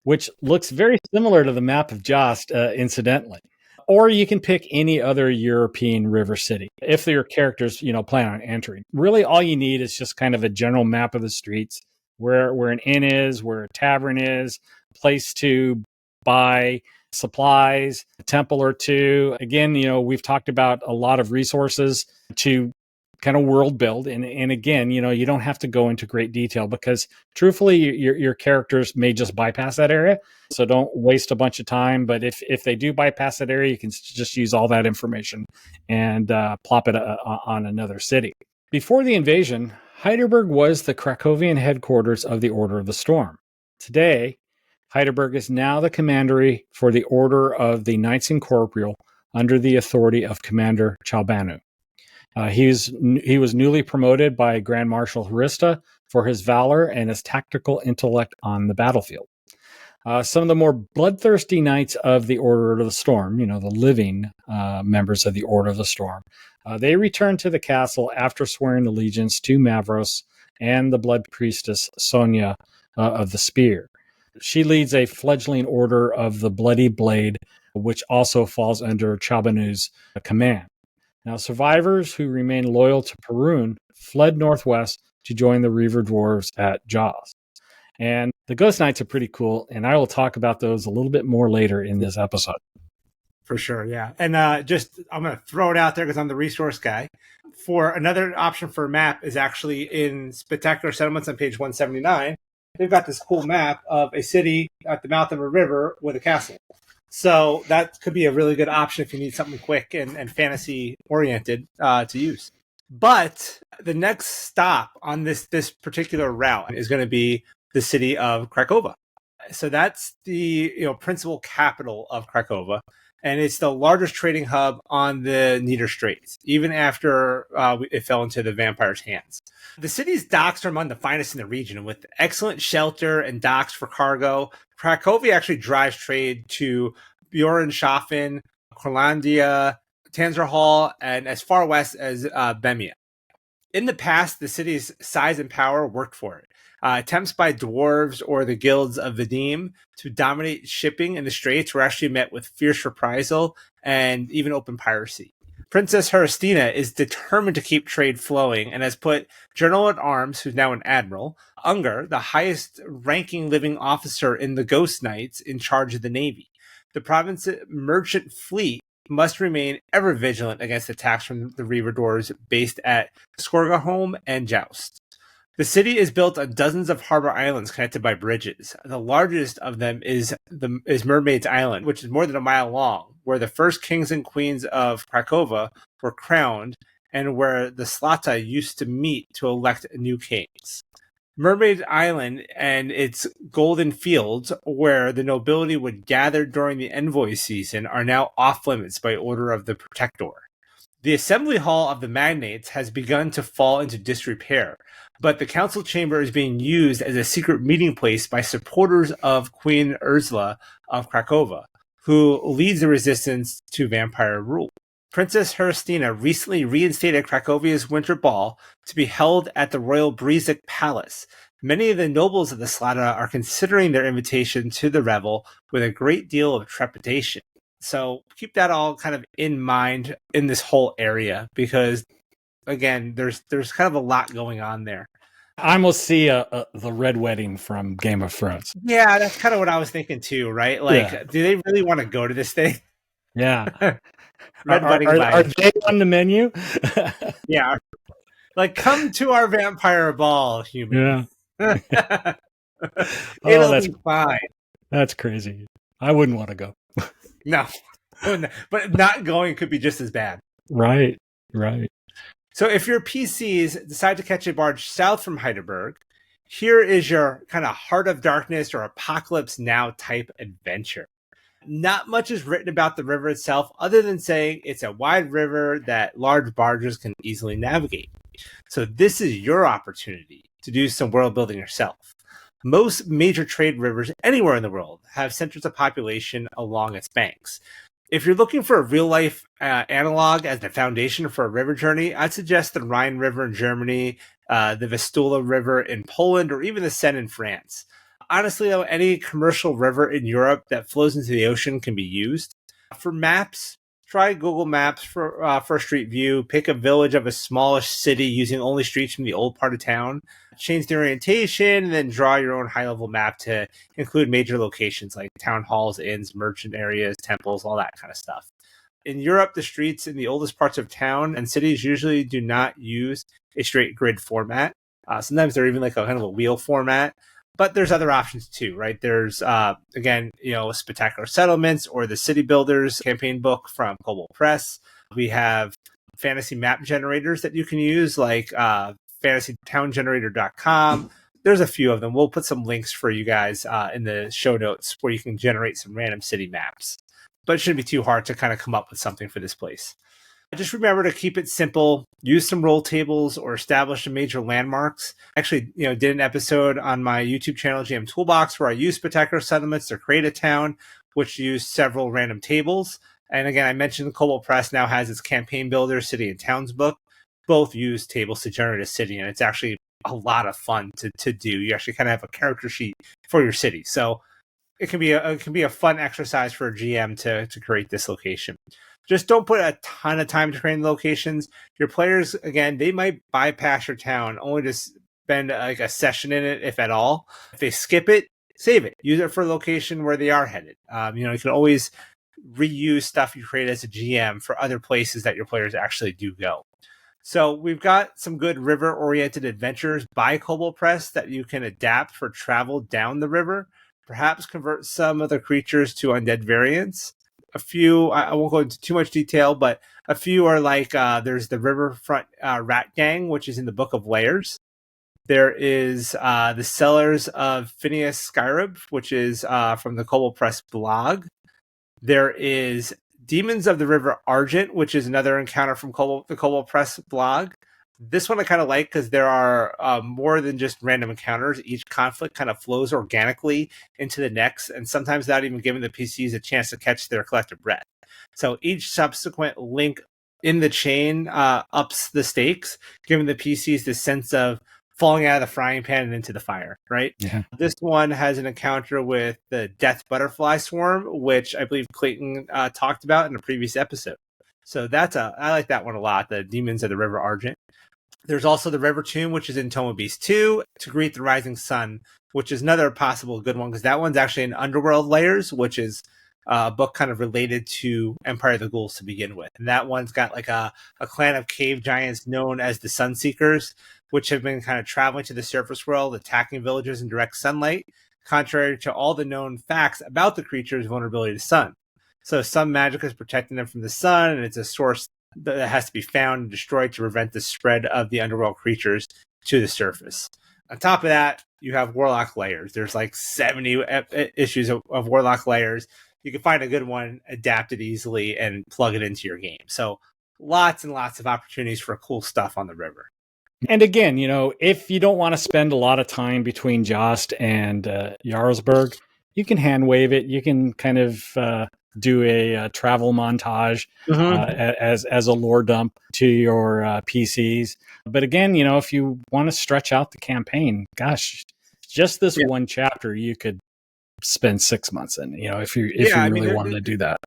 which looks very similar to the map of Jost, incidentally. Or you can pick any other European river city if your characters, plan on entering. Really, all you need is just kind of a general map of the streets, where an inn is, where a tavern is, a place to buy supplies, a temple or two. Again, we've talked about a lot of resources to kind of world build. And again, you don't have to go into great detail because truthfully, your characters may just bypass that area. So don't waste a bunch of time. But if they do bypass that area, you can just use all that information and plop it on another city. Before the invasion, Heiderbirg was the Krakovian headquarters of the Order of the Storm. Today, Heiderbirg is now the commandery for the Order of the Knights Incorporeal under the authority of Commander Chalbanu. He was newly promoted by Grand Marshal Harista for his valor and his tactical intellect on the battlefield. Some of the more bloodthirsty knights of the Order of the Storm, the living members of the Order of the Storm, they returned to the castle after swearing allegiance to Mavros and the Blood Priestess Sonia of the Spear. She leads a fledgling order of the Bloody Blade, which also falls under Chalbanu's command. Now, survivors who remained loyal to Perun fled northwest to join the Reaver Dwarves at Jost. And the Ghost Knights are pretty cool, and I will talk about those a little bit more later in this episode. For sure, yeah. And I'm going to throw it out there because I'm the resource guy. For another option for a map is actually in Spectacular Settlements on page 179. They've got this cool map of a city at the mouth of a river with a castle. So that could be a really good option if you need something quick and fantasy-oriented to use. But the next stop on this particular route is going to be the city of Krakova. So that's the principal capital of Krakova, and it's the largest trading hub on the Niederstraits, even after it fell into the vampires' hands. The city's docks are among the finest in the region, with excellent shelter and docks for cargo. Cracovia actually drives trade to Bjornshafen, Kurlandia, Tanzerhall, and as far west as Bemia. In the past, the city's size and power worked for it. Attempts by dwarves or the guilds of Vadim to dominate shipping in the straits were actually met with fierce reprisal and even open piracy. Princess Heristina is determined to keep trade flowing and has put General at Arms, who's now an admiral, Unger, the highest ranking living officer in the Ghost Knights, in charge of the navy. The province's merchant fleet must remain ever vigilant against attacks from the Reaver Doors based at Skorgaholm and Joust. The city is built on dozens of harbor islands connected by bridges. The largest of them is Mermaid's Island, which is more than a mile long, where the first kings and queens of Krakova were crowned and where the Slata used to meet to elect new kings. Mermaid Island and its golden fields, where the nobility would gather during the envoy season, are now off limits by order of the Protector. The assembly hall of the magnates has begun to fall into disrepair, but the council chamber is being used as a secret meeting place by supporters of Queen Ursula of Krakova, who leads the resistance to vampire rule. Princess Heristina recently reinstated Krakovia's winter ball to be held at the Royal Breezic Palace. Many of the nobles of the Slata are considering their invitation to the revel with a great deal of trepidation. So keep that all kind of in mind in this whole area, because again, there's kind of a lot going on there. I almost see the Red Wedding from Game of Thrones. Yeah, that's kind of what I was thinking too, right? Like, Yeah. Do they really want to go to this thing? Yeah. Red Wedding are they on the menu? Yeah. Like, come to our vampire ball, human. Yeah. It'll be fine. That's crazy. I wouldn't want to go. No. But not going could be just as bad. Right. So if your PCs decide to catch a barge south from Heiderbirg, here is your kind of Heart of Darkness or Apocalypse Now type adventure. Not much is written about the river itself, other than saying it's a wide river that large barges can easily navigate. So this is your opportunity to do some world building yourself. Most major trade rivers anywhere in the world have centers of population along its banks. If you're looking for a real-life analog as the foundation for a river journey, I'd suggest the Rhine River in Germany, the Vistula River in Poland, or even the Seine in France. Honestly, though, any commercial river in Europe that flows into the ocean can be used. For maps, try Google Maps for Street View. Pick a village of a smallish city using only streets from the old part of town. Change the orientation, and then draw your own high-level map to include major locations like town halls, inns, merchant areas, temples, all that kind of stuff. In Europe, the streets in the oldest parts of town and cities usually do not use a straight grid format. Sometimes they're even like a kind of a wheel format. But there's other options too, right? There's, again, Spectacular Settlements or the City Builders campaign book from koboldpress. We have fantasy map generators that you can use, like fantasytowngenerator.com. There's a few of them. We'll put some links for you guys in the show notes where you can generate some random city maps. But it shouldn't be too hard to kind of come up with something for this place. Just remember to keep it simple. Use some roll tables or establish some major landmarks. Actually, did an episode on my YouTube channel, GM Toolbox, where I used Spectacular Settlements to create a town, which used several random tables. And again, I mentioned koboldpress now has its campaign builder, city and towns book. Both use tables to generate a city, and it's actually a lot of fun to do. You actually kind of have a character sheet for your city, so it can be a fun exercise for a GM to create this location. Just don't put a ton of time to create locations. Your players, again, they might bypass your town only to spend like a session in it, if at all. If they skip it, save it. Use it for a location where they are headed. You can always reuse stuff you create as a GM for other places that your players actually do go. So we've got some good river-oriented adventures by koboldpress that you can adapt for travel down the river. Perhaps convert some of the creatures to undead variants. A few, I won't go into too much detail, but a few are like there's the Riverfront Rat Gang, which is in the Book of Layers. There is the Cellars of Phineas Skyrib, which is from the koboldpress blog. There is Demons of the River Argent, which is another encounter from the koboldpress blog. This one I kind of like because there are more than just random encounters. Each conflict kind of flows organically into the next, and sometimes without even giving the PCs a chance to catch their collective breath. So each subsequent link in the chain ups the stakes, giving the PCs the sense of falling out of the frying pan and into the fire, right? Yeah. This one has an encounter with the Death Butterfly Swarm, which I believe Clayton talked about in a previous episode. So I like that one a lot, the Demons of the River Argent. There's also the River Tomb, which is in Tome of Beast 2, To Greet the Rising Sun, which is another possible good one, because that one's actually in Underworld Layers, which is a book kind of related to Empire of the Ghouls to begin with. And that one's got like a clan of cave giants known as the Sunseekers, which have been kind of traveling to the surface world, attacking villages in direct sunlight, contrary to all the known facts about the creature's vulnerability to sun. So some magic is protecting them from the sun, and it's a source that has to be found and destroyed to prevent the spread of the underworld creatures to the surface. On top of that, you have Warlock Layers. There's like 70 issues of Warlock Layers. You can find a good one, adapt it easily, and plug it into your game. So lots and lots of opportunities for cool stuff on the river. And again, if you don't want to spend a lot of time between Jost and Yarosbirg, you can hand wave it. You can kind of do a travel montage as a lore dump to your PCs. But again, if you want to stretch out the campaign, gosh, just this one chapter, you could spend 6 months in, if you really wanted to do that.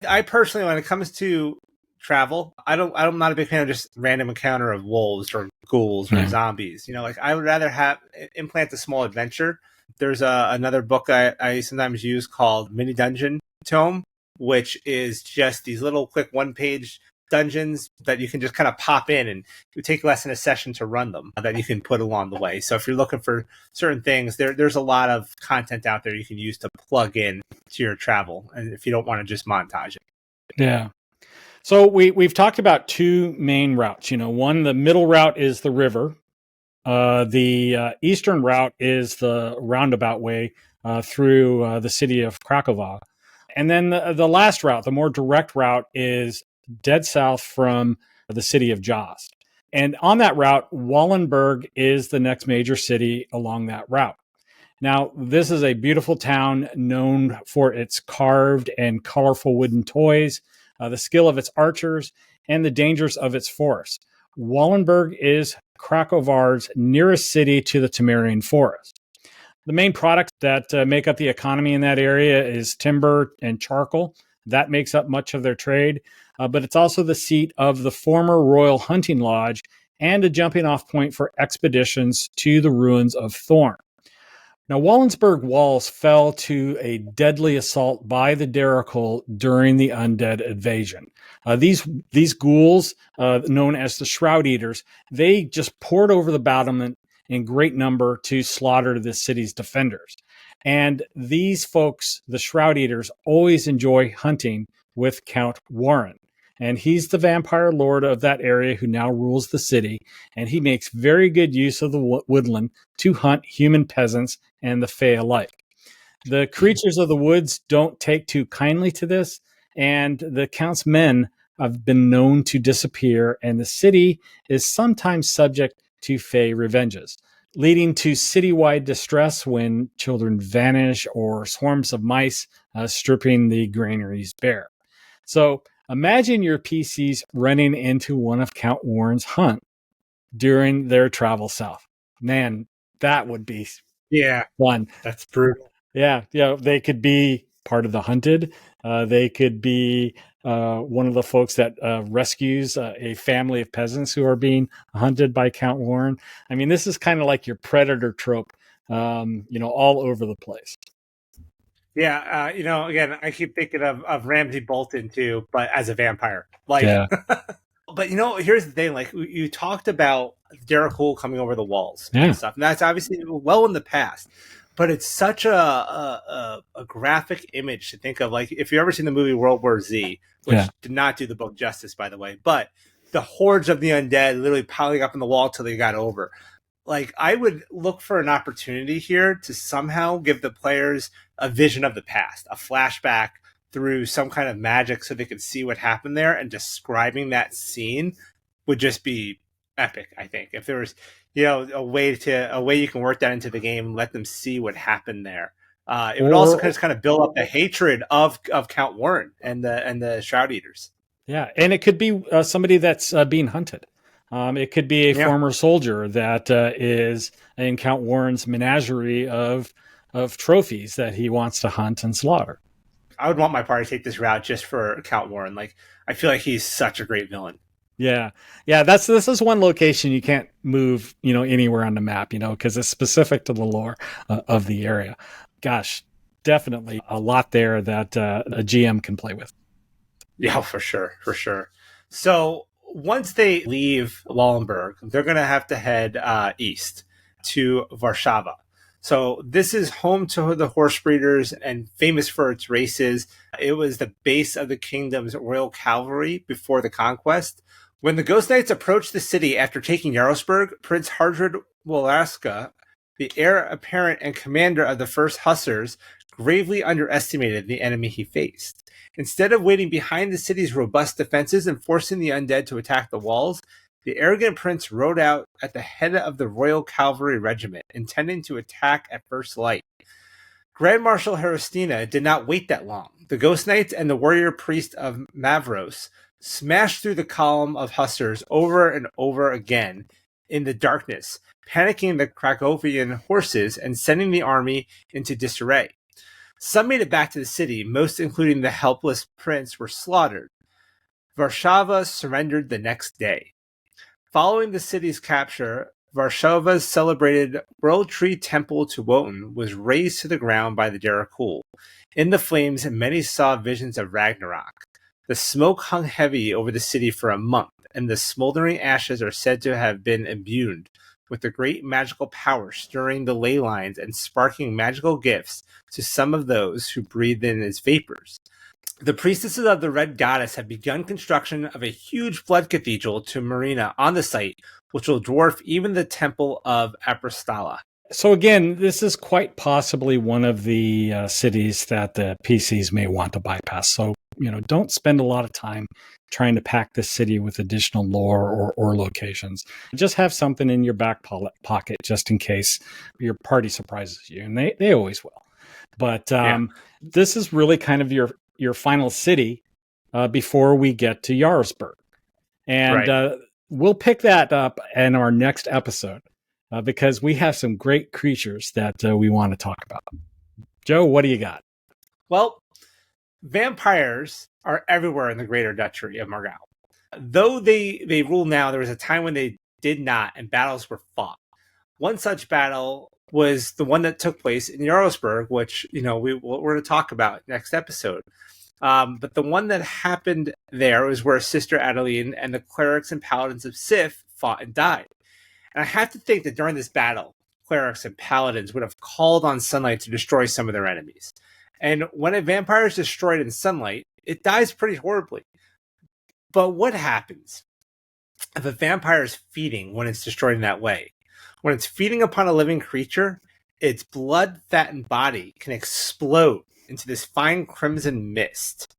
I personally, when it comes to travel, I'm not a big fan of just random encounter of wolves or ghouls or zombies. I would rather implant a small adventure. There's another book I sometimes use called Mini Dungeon Tome, which is just these little quick 1-page dungeons that you can just kind of pop in, and it would take less than a session to run them that you can put along the way. So if you're looking for certain things, there's a lot of content out there you can use to plug in to your travel, and if you don't want to just montage it. Yeah. So we've talked about two main routes. One, the middle route is the river. The eastern route is the roundabout way through the city of Krakova. And then the last route, the more direct route, is dead south from the city of Jost. And on that route, Wallenbirg is the next major city along that route. Now, this is a beautiful town known for its carved and colorful wooden toys, the skill of its archers, and the dangers of its forest. Wallenbirg is Krakovar's nearest city to the Temerian forest. The main products that make up the economy in that area is timber and charcoal. That makes up much of their trade, but it's also the seat of the former Royal Hunting Lodge and a jumping-off point for expeditions to the ruins of Thorn. Now, Wallensburg walls fell to a deadly assault by the Derakul during the undead invasion. These ghouls, known as the Shroud Eaters, they just poured over the battlement in great number to slaughter the city's defenders. And these folks, the Shroud Eaters, always enjoy hunting with Count Warren. And he's the vampire lord of that area who now rules the city. And he makes very good use of the woodland to hunt human peasants and the Fae alike. The creatures of the woods don't take too kindly to this, and the Count's men have been known to disappear, and the city is sometimes subject to Fae revenges, leading to citywide distress when children vanish or swarms of mice stripping the granaries bare. So imagine your PCs running into one of Count Warren's hunt during their travel south. Man, that would be fun. That's brutal. Yeah, they could be part of the hunted. They could be one of the folks that rescues a family of peasants who are being hunted by Count Warren. I mean, this is kind of like your predator trope, all over the place. Yeah, again, I keep thinking of Ramsay Bolton too, but as a vampire. But here's the thing: like you talked about Derakul coming over the walls and stuff, and that's obviously well in the past. But it's such a graphic image to think of. Like if you've ever seen the movie World War Z, which did not do the book justice, by the way, but the hordes of the undead literally piling up on the wall till they got over. like I would look for an opportunity here to somehow give the players a vision of the past, a flashback through some kind of magic so they could see what happened there, and describing that scene would just be epic. I think if there was, a way you can work that into the game and let them see what happened there. It would also kind of build up the hatred of Count Warren and the Shroud Eaters. Yeah, and it could be somebody that's being hunted. It could be a former soldier that is in Count Warren's menagerie of trophies that he wants to hunt and slaughter. I would want my party to take this route just for Count Warren. Like, I feel like he's such a great villain. Yeah. This is one location you can't move, anywhere on the map, because it's specific to the lore of the area. Gosh, definitely a lot there that a GM can play with. Yeah, for sure. So once they leave Wallenbirg, they're going to have to head east to Varshava. So this is home to the horse breeders and famous for its races. It was the base of the kingdom's royal cavalry before the conquest. When the Ghost Knights approached the city after taking Yarosbirg, Prince Hardred Wolaska, the heir apparent and commander of the first Hussars, gravely underestimated the enemy he faced. Instead of waiting behind the city's robust defenses and forcing the undead to attack the walls, the arrogant prince rode out at the head of the Royal Cavalry Regiment, intending to attack at first light. Grand Marshal Harristina did not wait that long. The Ghost Knights and the warrior priest of Mavros smashed through the column of hussars over and over again in the darkness, panicking the Krakovian horses and sending the army into disarray. Some made it back to the city, most including the helpless prince were slaughtered. Varshava surrendered the next day. Following the city's capture, Varshava's celebrated World Tree Temple to Wotan was razed to the ground by the Darakul. In the flames, many saw visions of Ragnarok. The smoke hung heavy over the city for a month, and the smoldering ashes are said to have been imbued with the great magical power, stirring the ley lines and sparking magical gifts to some of those who breathed in its vapors. The priestesses of the Red Goddess have begun construction of a huge blood cathedral to Marina on the site, which will dwarf even the Temple of Aprostala. So again, this is quite possibly one of the cities that the PCs may want to bypass. So, don't spend a lot of time trying to pack the city with additional lore or locations. Just have something in your back pocket just in case your party surprises you, and they always will. But this is really kind of your final city before we get to Yarosbirg. And we'll pick that up in our next episode because we have some great creatures that we want to talk about. Joe, what do you got? Well, vampires are everywhere in the greater Duchy of Morgau. Though they rule now, there was a time when they did not, and battles were fought. One such battle was the one that took place in Yarosbirg, which we're going to talk about next episode. But the one that happened there was where Sister Adeline and the clerics and paladins of Sif fought and died. And I have to think that during this battle, clerics and paladins would have called on sunlight to destroy some of their enemies. And when a vampire is destroyed in sunlight, it dies pretty horribly. But what happens if a vampire is feeding when it's destroyed in that way? When it's feeding upon a living creature, its blood, fat, and body can explode into this fine crimson mist.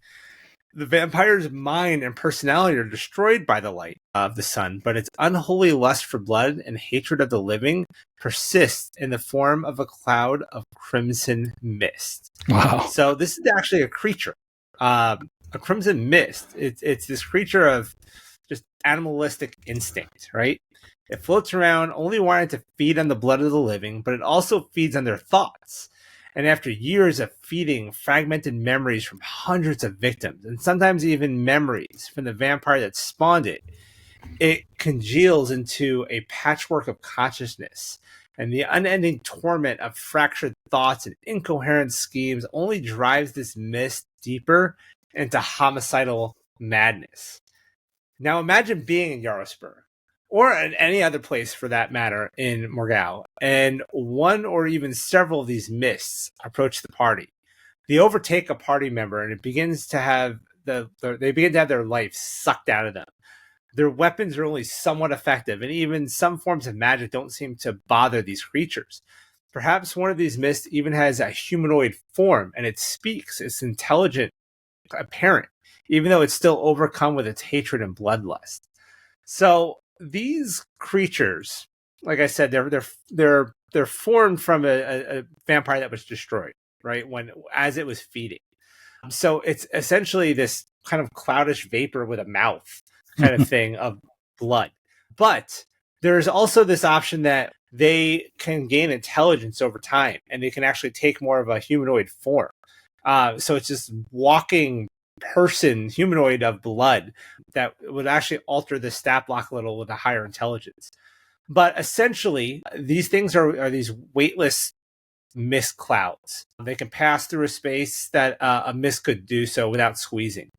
The vampire's mind and personality are destroyed by the light of the sun, but its unholy lust for blood and hatred of the living persists in the form of a cloud of crimson mist. Wow. So this is actually a creature, a crimson mist. It's this creature of just animalistic instinct, right? It floats around only wanting to feed on the blood of the living, but it also feeds on their thoughts. And after years of feeding fragmented memories from hundreds of victims, and sometimes even memories from the vampire that spawned it, it congeals into a patchwork of consciousness. And the unending torment of fractured thoughts and incoherent schemes only drives this mist deeper into homicidal madness. Now imagine being in Yarosbirg, or in any other place for that matter in Morgau, and one or even several of these mists approach the party. They overtake a party member, and it begins to have they begin to have their life sucked out of them. their weapons are only somewhat effective, and even some forms of magic don't seem to bother these creatures. Perhaps one of these mists even has a humanoid form, and it speaks. It's intelligent, apparent, even though it's still overcome with its hatred and bloodlust. So these creatures, like I said, they're formed from a vampire that was destroyed, right? As it was feeding. So it's essentially this kind of cloudish vapor with a mouth kind of thing of blood. But there's also this option that they can gain intelligence over time, and they can actually take more of a humanoid form. So it's this walking person, humanoid of blood, that would actually alter the stat block a little with a higher intelligence. But essentially, these things are these weightless mist clouds. They can pass through a space that a mist could do so without squeezing.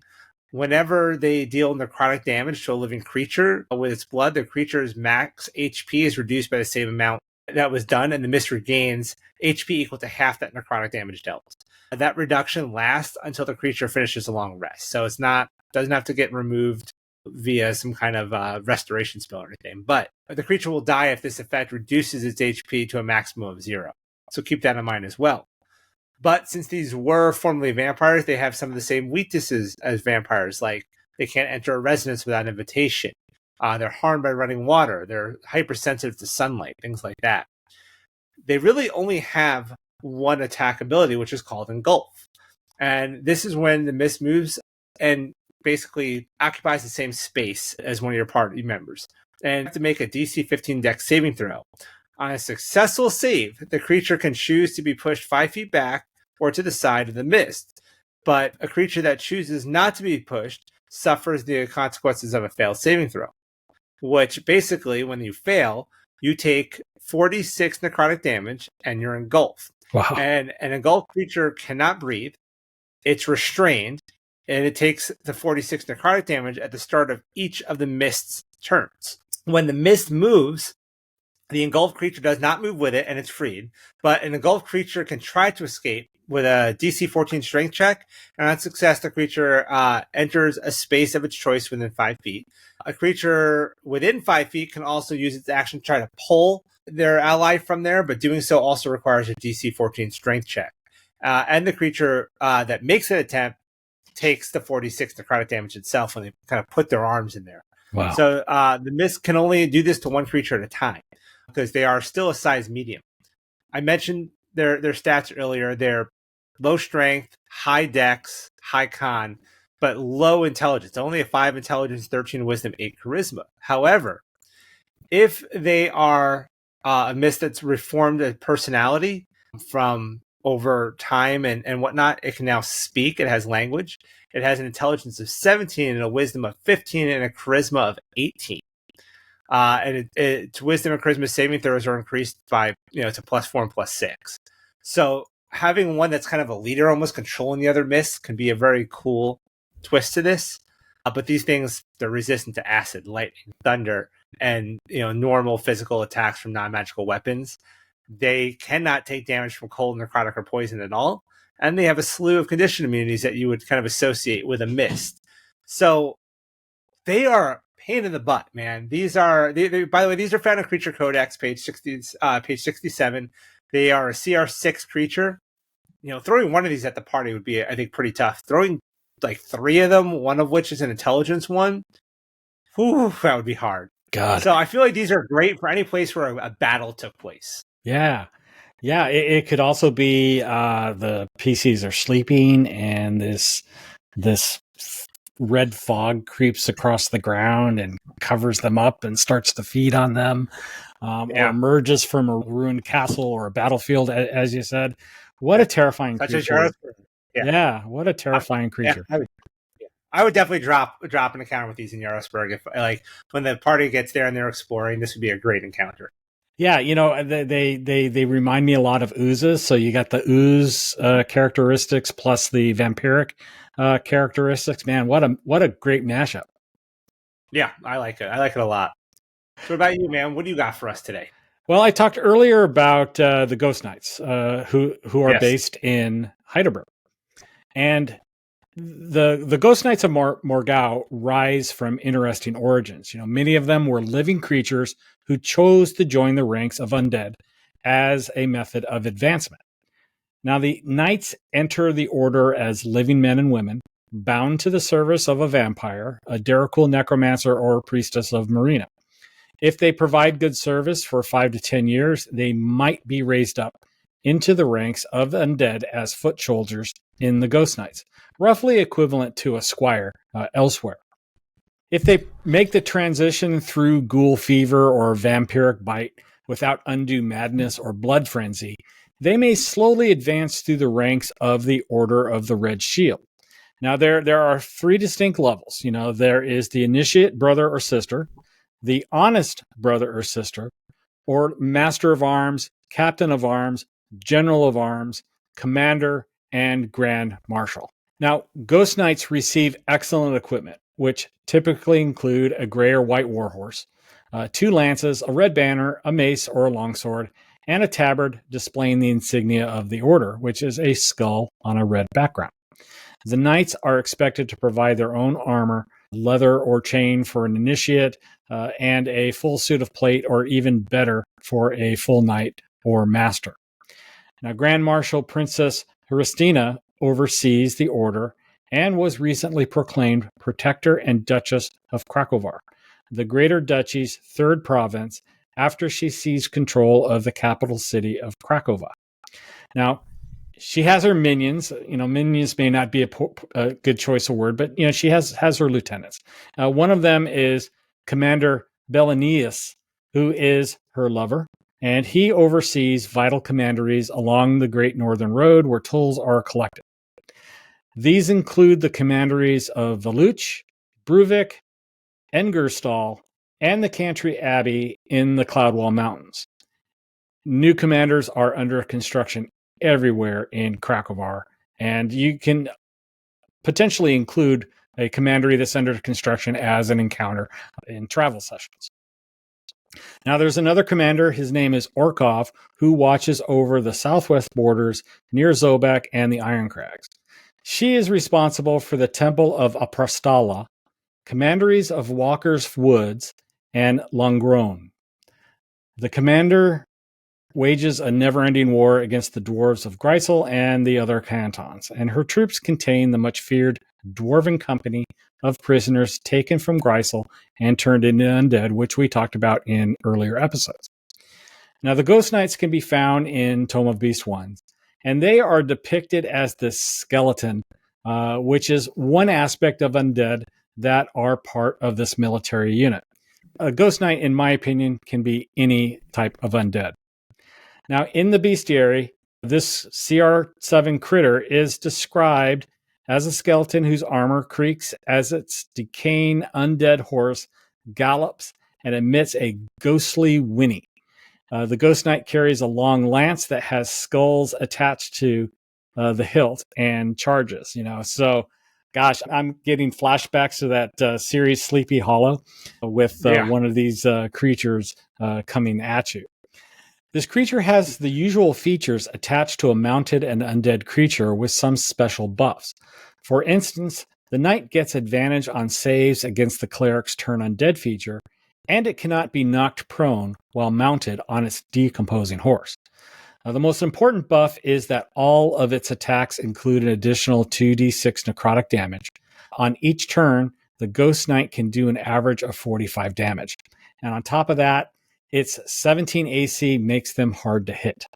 Whenever they deal necrotic damage to a living creature with its blood, the creature's max HP is reduced by the same amount that was done, and the mist regains HP equal to half that necrotic damage dealt. That reduction lasts until the creature finishes a long rest. So doesn't have to get removed via some kind of restoration spell or anything. But the creature will die if this effect reduces its HP to a maximum of 0. So keep that in mind as well. But since these were formerly vampires, they have some of the same weaknesses as vampires, like they can't enter a residence without invitation. They're harmed by running water. They're hypersensitive to sunlight, things like that. They really only have one attack ability, which is called Engulf. And this is when the mist moves and basically occupies the same space as one of your party members. And you have to make a DC 15 Dex saving throw. On a successful save, the creature can choose to be pushed 5 feet back or to the side of the mist. But a creature that chooses not to be pushed suffers the consequences of a failed saving throw, which basically, when you fail, you take 46 necrotic damage and you're engulfed. Wow. And an engulfed creature cannot breathe. It's restrained, and it takes the 46 necrotic damage at the start of each of the mist's turns. When the mist moves, the engulfed creature does not move with it, and it's freed. But an engulfed creature can try to escape with a DC 14 strength check, and on success, the creature enters a space of its choice within 5 feet. A creature within 5 feet can also use its action to try to pull their ally from there, but doing so also requires a DC 14 strength check. And the creature that makes an attempt takes the 46 necrotic damage itself when they kind of put their arms in there. Wow. So the mist can only do this to one creature at a time, because they are still a size medium. I mentioned their stats earlier. They're low strength, high dex, high con, but low intelligence. Only a 5 intelligence, 13 wisdom, 8 charisma. However, if they are a mist that's reformed a personality from over time and whatnot, it can now speak. It has language. It has an intelligence of 17 and a wisdom of 15 and a charisma of 18. And its wisdom and charisma saving throws are increased by, to +4 and +6. So having one that's kind of a leader, almost controlling the other mists, can be a very cool twist to this. But these things, they're resistant to acid, lightning, thunder, and normal physical attacks from non-magical weapons. They cannot take damage from cold, necrotic, or poison at all. And they have a slew of condition immunities that you would kind of associate with a mist. So they are a pain in the butt, man. These are, by the way, these are found in Creature Codex, page 67. They are a CR6 creature. Throwing one of these at the party would be, I think, pretty tough. Throwing like 3 of them, one of which is an intelligence one, that would be hard. God. So I feel like these are great for any place where a battle took place. Yeah. It could also be the PCs are sleeping, and this red fog creeps across the ground and covers them up and starts to feed on them, or emerges from a ruined castle or a battlefield, as you said. What a terrifying Such creature! As yeah, what a terrifying creature. I would definitely drop an encounter with these in Yarosbirg. If when the party gets there and they're exploring, this would be a great encounter. Yeah, they remind me a lot of oozes. So you got the ooze characteristics plus the vampiric characteristics. Man, what a great mashup. Yeah, I like it. I like it a lot. So what about you, man? What do you got for us today? Well, I talked earlier about the Ghost Knights, who are based in Heiderbirg. And The Ghost Knights of Morgau rise from interesting origins. Many of them were living creatures who chose to join the ranks of undead as a method of advancement. Now, the knights enter the order as living men and women, bound to the service of a vampire, a Darkul necromancer, or priestess of Marina. If they provide good service for 5 to 10 years, they might be raised up into the ranks of undead as foot soldiers in the Ghost Knights, roughly equivalent to a squire elsewhere. If they make the transition through ghoul fever or vampiric bite without undue madness or blood frenzy, they may slowly advance through the ranks of the Order of the Red Shield. Now, there are 3 distinct levels. There is the initiate brother or sister, the honest brother or sister, or master of arms, captain of arms, general of arms, commander, and grand marshal. Now, Ghost Knights receive excellent equipment, which typically include a gray or white warhorse, 2 lances, a red banner, a mace or a longsword, and a tabard displaying the insignia of the order, which is a skull on a red background. The knights are expected to provide their own armor, leather or chain for an initiate, and a full suit of plate, or even better, for a full knight or master. Now, Grand Marshal Princess Hristina oversees the order and was recently proclaimed Protector and Duchess of Krakovar, the Greater Duchy's 3rd province, after she seized control of the capital city of Krakova. Now, she has her minions. Minions may not be a good choice of word, but she has her lieutenants. One of them is Commander Belanius, who is her lover, and he oversees vital commanderies along the Great Northern Road where tools are collected. These include the commanderies of Valuch, Bruvik, Engerstal, and the Cantry Abbey in the Cloudwall Mountains. New commanders are under construction everywhere in Krakovar, and you can potentially include a commandery that's under construction as an encounter in travel sessions. Now, there's another commander. His name is Orkov, who watches over the southwest borders near Zobek and the Iron Crags. She is responsible for the Temple of Aprastala, commanderies of Walker's Woods, and Longron. The commander wages a never-ending war against the dwarves of Greisel and the other cantons, and her troops contain the much-feared dwarven company of prisoners taken from Greisel and turned into undead, which we talked about in earlier episodes. Now, the Ghost Knights can be found in Tome of Beast 1, and they are depicted as this skeleton, which is one aspect of undead that are part of this military unit. A Ghost Knight, in my opinion, can be any type of undead. Now, in the bestiary, this CR7 critter is described as a skeleton whose armor creaks as its decaying undead horse gallops and emits a ghostly whinny. The Ghost Knight carries a long lance that has skulls attached to the hilt and charges. So, gosh, I'm getting flashbacks to that series Sleepy Hollow with one of these creatures coming at you. This creature has the usual features attached to a mounted and undead creature with some special buffs. For instance, the knight gets advantage on saves against the cleric's turn undead feature, and it cannot be knocked prone while mounted on its decomposing horse. The most important buff is that all of its attacks include an additional 2d6 necrotic damage. On each turn, the Ghost Knight can do an average of 45 damage. And on top of that, its 17 AC makes them hard to hit.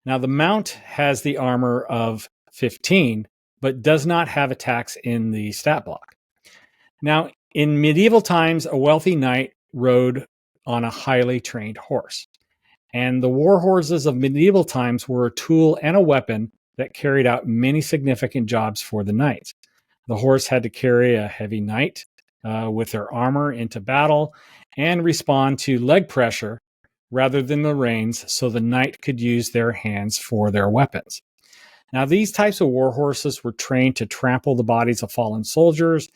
Now, the mount has the armor of 15, but does not have attacks in the stat block. Now, in medieval times, a wealthy knight rode on a highly trained horse. And the war horses of medieval times were a tool and a weapon that carried out many significant jobs for the knights. The horse had to carry a heavy knight with their armor into battle and respond to leg pressure rather than the reins, so the knight could use their hands for their weapons. Now, these types of war horses were trained to trample the bodies of fallen soldiers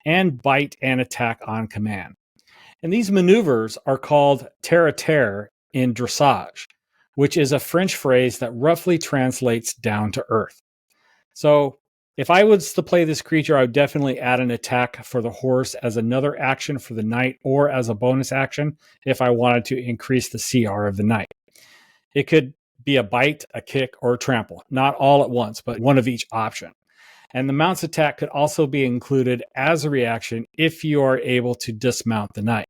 and bite and attack on command. And these maneuvers are called terre-à-terre in dressage, which is a French phrase that roughly translates down to earth. So If I was to play this creature, I would definitely add an attack for the horse as another action for the knight or as a bonus action if I wanted to increase the CR of the knight. It could be a bite, a kick, or a trample. Not all at once, but one of each option. And the mount's attack could also be included as a reaction if you are able to dismount the knight.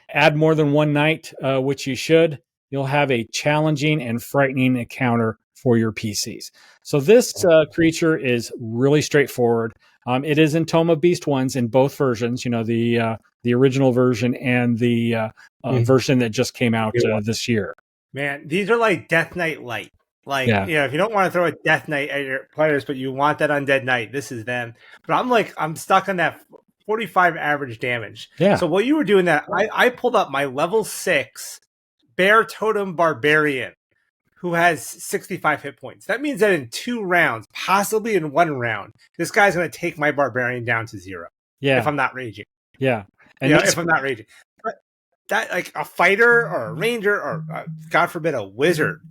Add more than one knight, which you should. You'll have a challenging and frightening encounter for your PCs. So this creature is really straightforward. It is in Tome of Beast ones in both versions. The original version and the version that just came out this year. Man, these are like Death Knight light. If you don't want to throw a Death Knight at your players, but you want that Undead Knight, this is them. But I'm stuck on that 45 average damage. Yeah. So while you were doing that, I pulled up my level 6 Bear Totem Barbarian, who has 65 hit points. That means that in 2 rounds, possibly in 1 round, this guy's going to take my Barbarian down to 0. Yeah. If I'm not raging. Yeah. And if I'm not raging. But that, like a fighter or a ranger or, God forbid, a wizard,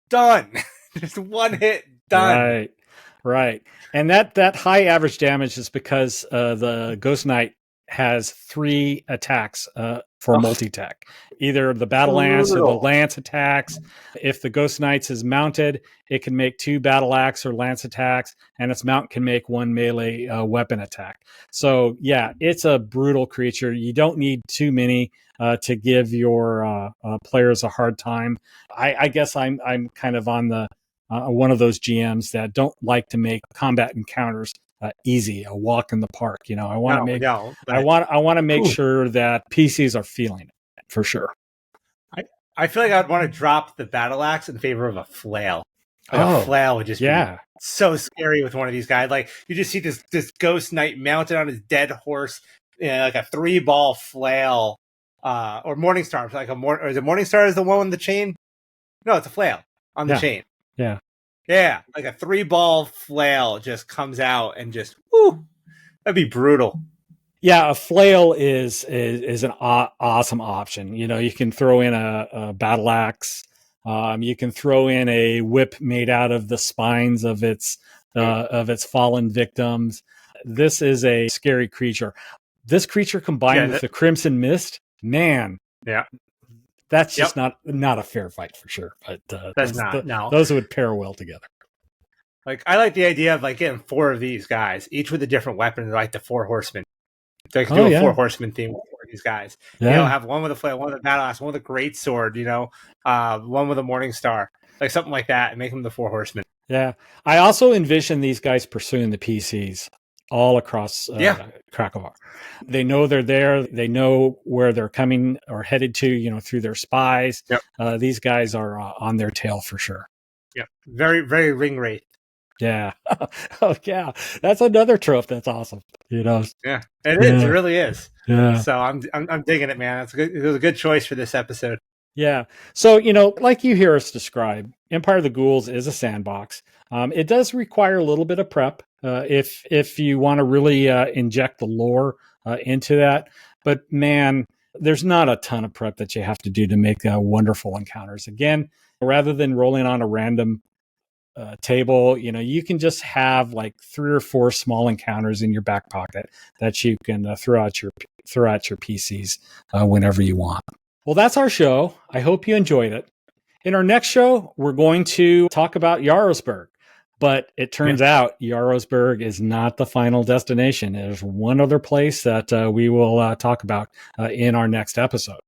done. Just 1 hit, done. Right. And that high average damage is because the Ghost Knight has 3 attacks for multi-attack. Either the Battle Lance or the Lance attacks. If the Ghost Knight is mounted, it can make 2 Battle Axe or Lance attacks, and its mount can make 1 melee weapon attack. So, yeah, it's a brutal creature. You don't need too many to give your players a hard time. I guess I'm kind of on the one of those GMs that don't like to make combat encounters easy, a walk in the park. I want to make sure that PCs are feeling it for sure. I feel like I'd want to drop the Battle Axe in favor of a flail. A flail would just be so scary with one of these guys. Like you just see this Ghost Knight mounted on his dead horse, like a 3-ball flail, or Morningstar. Or is it Morningstar is the one on the chain? No, it's a flail on the chain. Yeah, like a 3-ball flail just comes out and just, whoo, that'd be brutal. Yeah, a flail is an awesome option. You can throw in a battle axe. You can throw in a whip made out of the spines of its fallen victims. This is a scary creature. This creature combined with the Crimson Mist, man. Yeah. That's just not a fair fight for sure. But those would pair well together. Like I like the idea of getting 4 of these guys, each with a different weapon, like the 4 horsemen. They could do a 4 horsemen theme with 4 of these guys. Yeah. Have one with a flail, one with a battle axe, one with a great sword. One with a morning star, like something like that, and make them the 4 horsemen. Yeah, I also envision these guys pursuing the PCs all across Krakovar. They know they're there. They know where they're coming or headed to, through their spies. Yep. These guys are on their tail for sure. Yeah. Very, very ring wraith. Yeah. Oh, yeah. That's another trope. That's awesome. Yeah, it is. It really is. Yeah. So I'm digging it, man. It was a good choice for this episode. Yeah. So, like you hear us describe, Empire of the Ghouls is a sandbox. It does require a little bit of prep if you want to really inject the lore into that. But man, there's not a ton of prep that you have to do to make wonderful encounters. Again, rather than rolling on a random table, you can just have like 3 or 4 small encounters in your back pocket that you can throw out your PCs whenever you want. Well, that's our show. I hope you enjoyed it. In our next show, we're going to talk about Yarosbirg. But it turns out Yarosbirg is not the final destination. There's one other place that we will talk about in our next episode.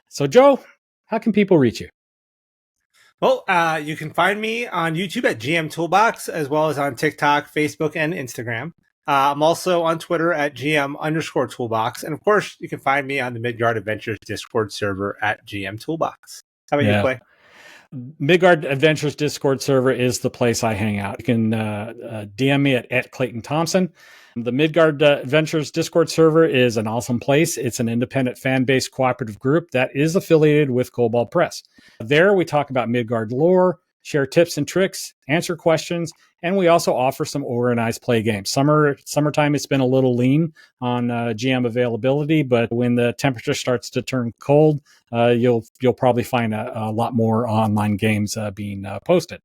So, Joe, how can people reach you? Well, you can find me on YouTube at GM Toolbox, as well as on TikTok, Facebook, and Instagram. I'm also on Twitter at GM_Toolbox. And of course, you can find me on the Midgard Adventures Discord server at GM Toolbox. How about you, Clay? Midgard Adventures Discord server is the place I hang out. You can DM me at Clayton Thompson. The Midgard Adventures Discord server is an awesome place. It's an independent fan-based cooperative group that is affiliated with koboldpress. There we talk about Midgard lore, share tips and tricks, answer questions, and we also offer some organized play games. Summertime, it's been a little lean on GM availability, but when the temperature starts to turn cold, you'll probably find a lot more online games being posted.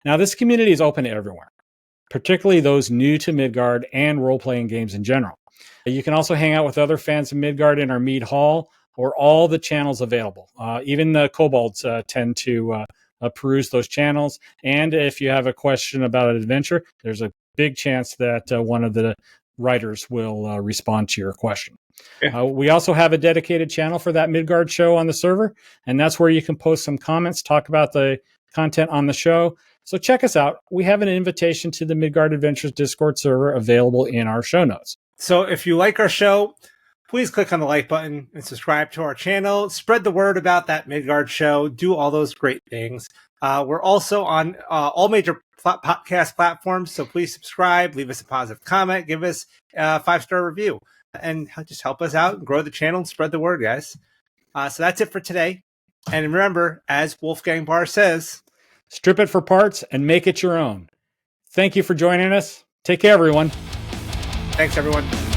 Now, this community is open to everyone. particularly those new to Midgard and role-playing games in general. You can also hang out with other fans of Midgard in our Mead Hall or all the channels available. Even the kobolds tend to peruse those channels. And if you have a question about an adventure, there's a big chance that one of the writers will respond to your question. Yeah. We also have a dedicated channel for That Midgard Show on the server, and that's where you can post some comments, talk about the content on the show. So check us out. We have an invitation to the Midgard Adventures Discord server available in our show notes. So if you like our show, please click on the like button and subscribe to our channel. Spread the word about That Midgard Show. Do all those great things. We're also on all major podcast platforms, so please subscribe, leave us a positive comment, give us a 5-star review, and just help us out and grow the channel and spread the word, guys. So that's it for today. And remember, as Wolfgang Barr says, strip it for parts and make it your own. Thank you for joining us. Take care, everyone. Thanks, everyone.